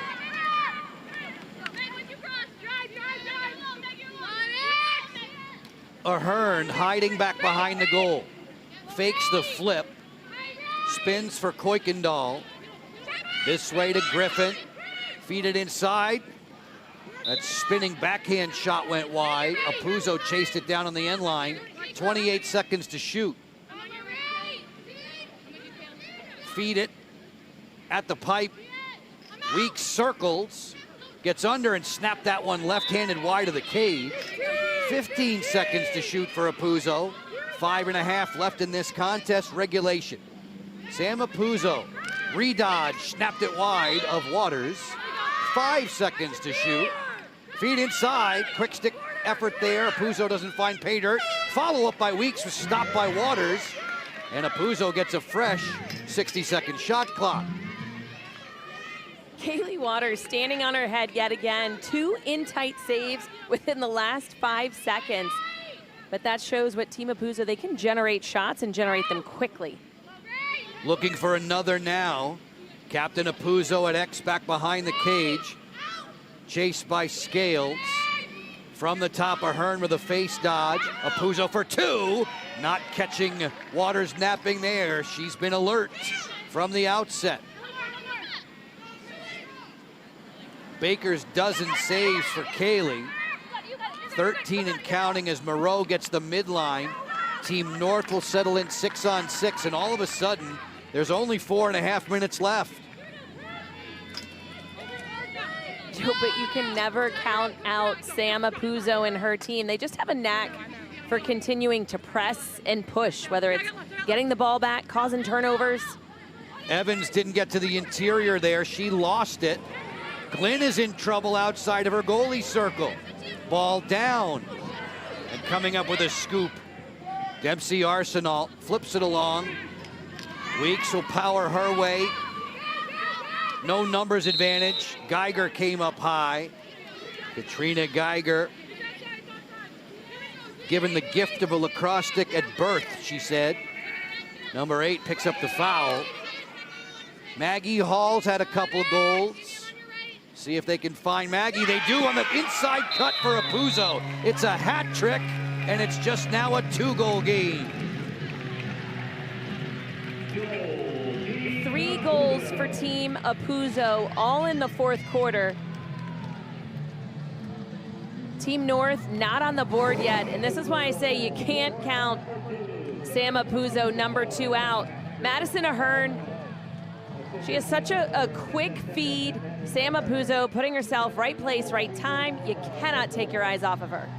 Ahern hiding back behind the goal. Fakes the flip. Spins for Kuykendall. This way to Griffin. Feed it inside. That spinning backhand shot went wide. Apuzzo chased it down on the end line. 28 seconds to shoot. Feed it at the pipe. Weeks circles. Gets under and snapped that one left-handed wide of the cage. 15 seconds to shoot for Apuzzo. 5.5 left in this contest. Regulation. Sam Apuzzo. Redodge. Snapped it wide of Waters. 5 seconds to shoot. Feed inside, quick stick effort there. Apuzzo doesn't find pay dirt. Follow up by Weeks was stopped by Waters. And Apuzzo gets a fresh 60-second shot clock. Kaylee Waters standing on her head yet again. 2 in-tight saves within the last 5 seconds. But that shows what Team Apuzzo, they can generate shots and generate them quickly. Looking for another now. Captain Apuzzo at X back behind the cage. Chased by Scales. From the top, Ahern with a face dodge. Apuzzo for 2. Not catching Waters napping there. She's been alert from the outset. Baker's dozen saves for Kaylee. 13 and counting as Moreau gets the midline. Team North will settle in 6-on-6, and all of a sudden, there's only 4.5 minutes left. But you can never count out Sam Apuzzo and her team. They just have a knack for continuing to press and push, whether it's getting the ball back, causing turnovers. Evans didn't get to the interior there. She lost it. Glenn is in trouble outside of her goalie circle. Ball down. And coming up with a scoop Dempsey Arsenal flips it along. Weeks will power her way. No numbers advantage. Geiger came up high. Katrina Geiger, given the gift of a lacrosse stick at birth, she said. Number 8 picks up the foul. Maggie Hall's had a couple of goals. See if they can find Maggie. They do on the inside cut for Apuzzo. It's a hat trick, and it's just now a 2-goal game. 3 goals for Team Apuzzo, all in the fourth quarter. Team North not on the board yet, and this is why I say you can't count Sam Apuzzo, number 2, out. Madison Ahern, she has such a quick feed. Sam Apuzzo putting herself right place, right time. You cannot take your eyes off of her.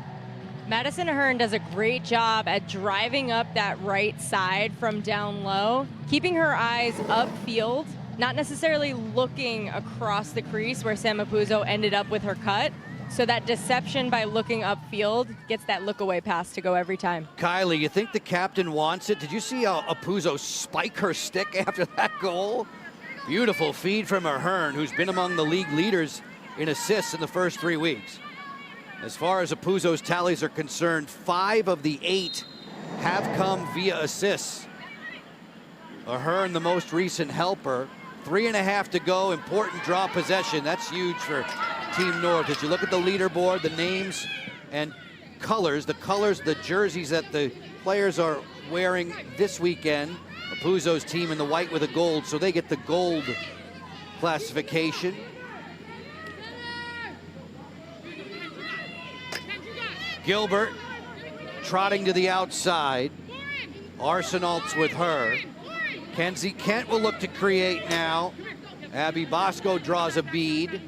Madison Ahern does a great job at driving up that right side from down low, keeping her eyes upfield, not necessarily looking across the crease where Sam Apuzzo ended up with her cut. So that deception by looking upfield gets that look away pass to go every time. Kylie, you think the captain wants it? Did you see how Apuzzo spike her stick after that goal? Beautiful feed from Ahern, who's been among the league leaders in assists in the first 3 weeks. As far as Apuzzo's tallies are concerned, 5 of the 8 have come via assists. Ahern, the most recent helper. 3.5 to go, important draw possession. That's huge for Team North. As you look at the leaderboard, the names and colors, the jerseys that the players are wearing this weekend, Apuzzo's team in the white with a gold, so they get the gold classification. Gilbert trotting to the outside. Arsenal's with her. Kenzie Kent will look to create now. Abby Bosco draws a bead.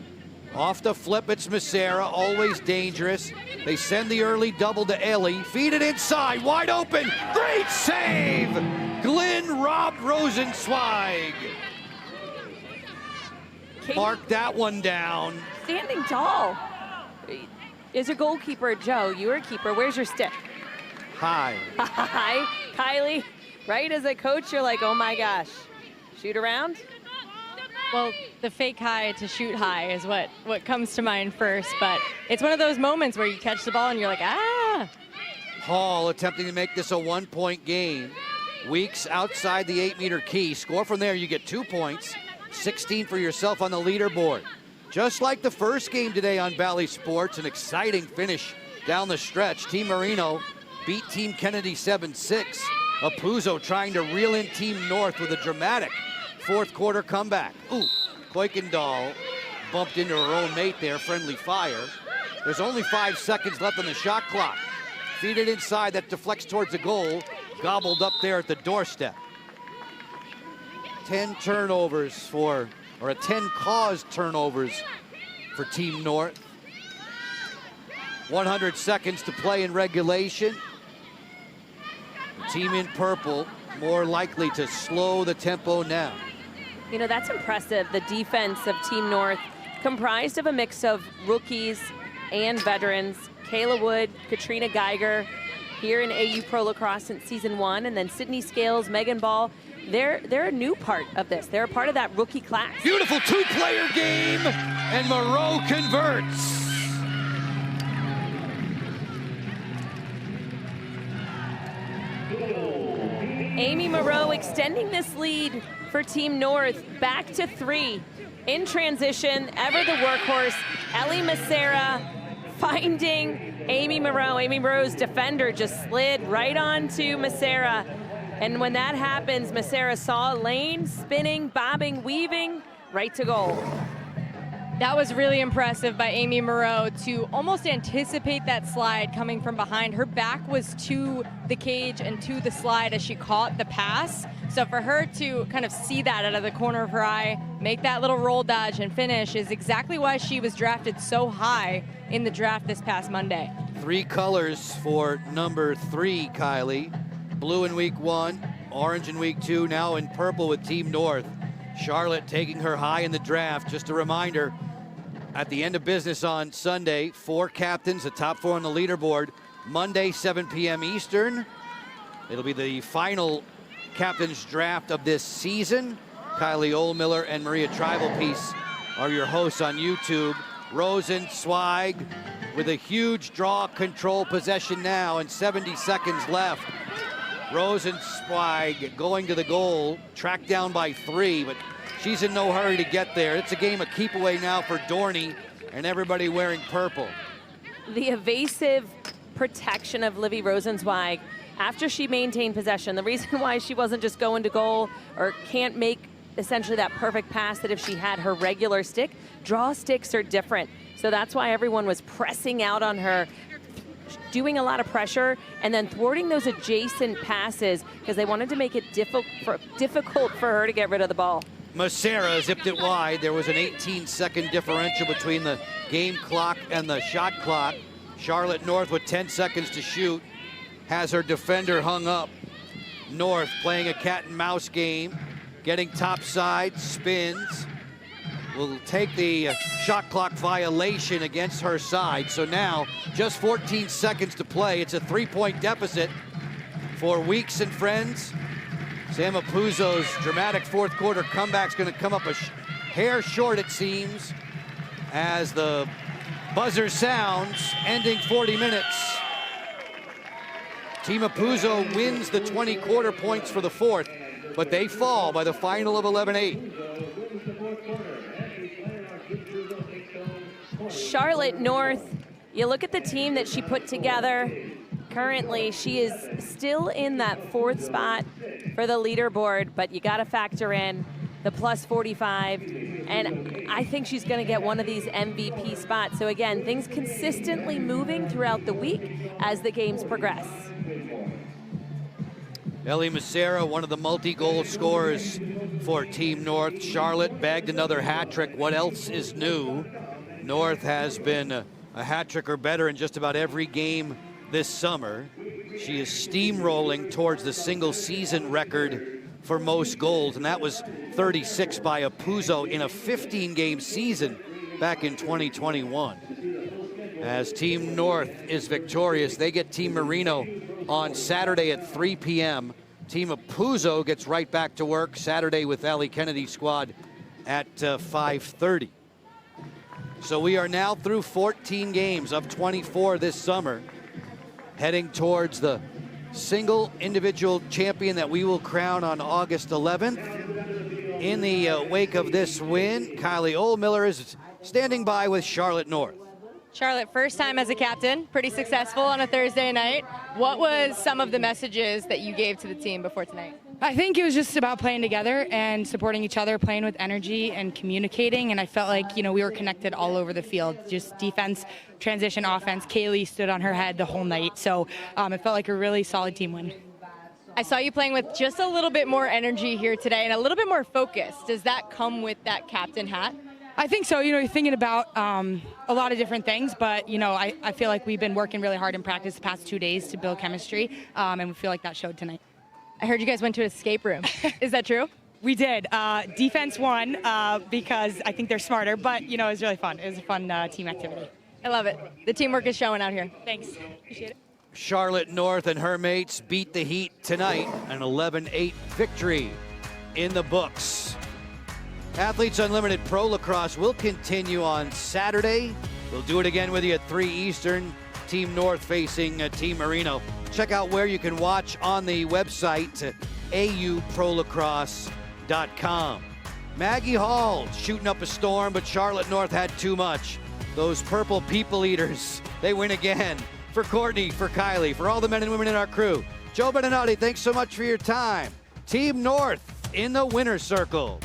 Off the flip, it's Macera, always dangerous. They send the early double to Ellie. Feed it inside, wide open. Great save! Glenn robbed Rosenzweig. Mark that one down. Standing tall. Is your goalkeeper, Joe? You're a keeper. Where's your stick? High. Hi, Kylie. Right as a coach, you're like, oh my gosh. Shoot around? Well, the fake high to shoot high is what comes to mind first, but it's one of those moments where you catch the ball and you're like, ah. Hall attempting to make this a 1-point game. Weeks outside the 8-meter key. Score from there, you get 2 points. 16 for yourself on the leaderboard. Just like the first game today on Valley Sports, an exciting finish down the stretch. Team Marino beat Team Kennedy 7-6. Apuzzo trying to reel in Team North with a dramatic fourth quarter comeback. Ooh, Kuykendall bumped into her own mate there, friendly fire. There's only 5 seconds left on the shot clock. Feed it inside, that deflects towards the goal. Gobbled up there at the doorstep. 10 turnovers for, or 10 caused turnovers for Team North. 100 seconds to play in regulation. The team in purple more likely to slow the tempo now. You know, that's impressive. The defense of Team North, comprised of a mix of rookies and veterans. Kayla Wood, Katrina Geiger, here in AU Pro Lacrosse since season 1, and then Sydney Scales, Megan Ball. They're a new part of this. They're a part of that rookie class. Beautiful 2-player game, and Moreau converts. Amy Moreau extending this lead for Team North back to 3. In transition, ever the workhorse, Ellie Macera finding Amy Moreau. Amy Moreau's defender just slid right onto Macera. And when that happens, Macera saw a lane, spinning, bobbing, weaving, right to goal. That was really impressive by Amy Moreau to almost anticipate that slide coming from behind. Her back was to the cage and to the slide as she caught the pass. So for her to kind of see that out of the corner of her eye, make that little roll dodge and finish is exactly why she was drafted so high in the draft this past Monday. 3 colors for number 3, Kylie. Blue in week 1, orange in week 2, now in purple with Team North. Charlotte taking her high in the draft. Just a reminder, at the end of business on Sunday, 4 captains, the top 4 on the leaderboard. Monday, 7 p.m. Eastern. It'll be the final captain's draft of this season. Kylie Ohlmiller and Maria Tribalpiece are your hosts on YouTube. Rosenzweig with a huge draw control possession now and 70 seconds left. Rosenzweig going to the goal, tracked down by 3, but she's in no hurry to get there. It's a game of keep away now for Dorney and everybody wearing purple. The evasive protection of Livy Rosenzweig after she maintained possession. The reason why she wasn't just going to goal or can't make essentially that perfect pass that if she had her regular stick, draw sticks are different. So that's why everyone was pressing out on her, doing a lot of pressure and then thwarting those adjacent passes because they wanted to make it difficult for her to get rid of the ball. Macera zipped it wide. There was an 18-second differential between the game clock and the shot clock. Charlotte North with 10 seconds to shoot has her defender hung up. North playing a cat and mouse game, getting topside, spins. Will take the shot clock violation against her side. So now just 14 seconds to play. It's a 3-point deficit for Weeks and friends. Sam Apuzzo's dramatic fourth quarter comeback's going to come up a hair short, it seems, as the buzzer sounds, ending 40 minutes. Team Apuzzo wins the 20 quarter points for the fourth, but they fall by the final of 11-8. Charlotte North, you look at the team that she put together. Currently, she is still in that fourth spot for the leaderboard, but you got to factor in the plus 45, and I think she's going to get one of these MVP spots. So again, things consistently moving throughout the week as the games progress. Ellie Macera, one of the multi-goal scorers for Team North. Charlotte bagged another hat trick. What else is new? North has been a hat trick or better in just about every game this summer. She is steamrolling towards the single season record for most goals, and that was 36 by Apuzzo in a 15-game season back in 2021. As Team North is victorious, they get Team Marino on Saturday at 3 p.m. Team Apuzzo gets right back to work Saturday with Ali Kennedy's squad at 5:30. So we are now through 14 games of 24 this summer, heading towards the single individual champion that we will crown on August 11th. In the wake of this win, Kylie Ohlmiller is standing by with Charlotte North. Charlotte, first time as a captain, pretty successful on a Thursday night. What was some of the messages that you gave to the team before tonight? I think it was just about playing together and supporting each other, playing with energy and communicating. And I felt like, we were connected all over the field, just defense, transition, offense. Kaylee stood on her head the whole night. So it felt like a really solid team win. I saw you playing with just a little bit more energy here today and a little bit more focus. Does that come with that captain hat? I think so. You're thinking about a lot of different things, but, I feel like we've been working really hard in practice the past 2 days to build chemistry, and we feel like that showed tonight. I heard you guys went to an escape room. Is that true? We did. Defense won because I think they're smarter, but, it was really fun. It was a fun team activity. I love it. The teamwork is showing out here. Thanks. Appreciate it. Charlotte North and her mates beat the Heat tonight, an 11-8 victory in the books. Athletes Unlimited Pro Lacrosse will continue on Saturday. We'll do it again with you at 3 Eastern. Team North facing Team Marino. Check out where you can watch on the website, auprolacrosse.com. Maggie Hall shooting up a storm, but Charlotte North had too much. Those purple people eaters, they win again. For Courtney, for Kylie, for all the men and women in our crew. Joe Beninati, thanks so much for your time. Team North in the winner's circle.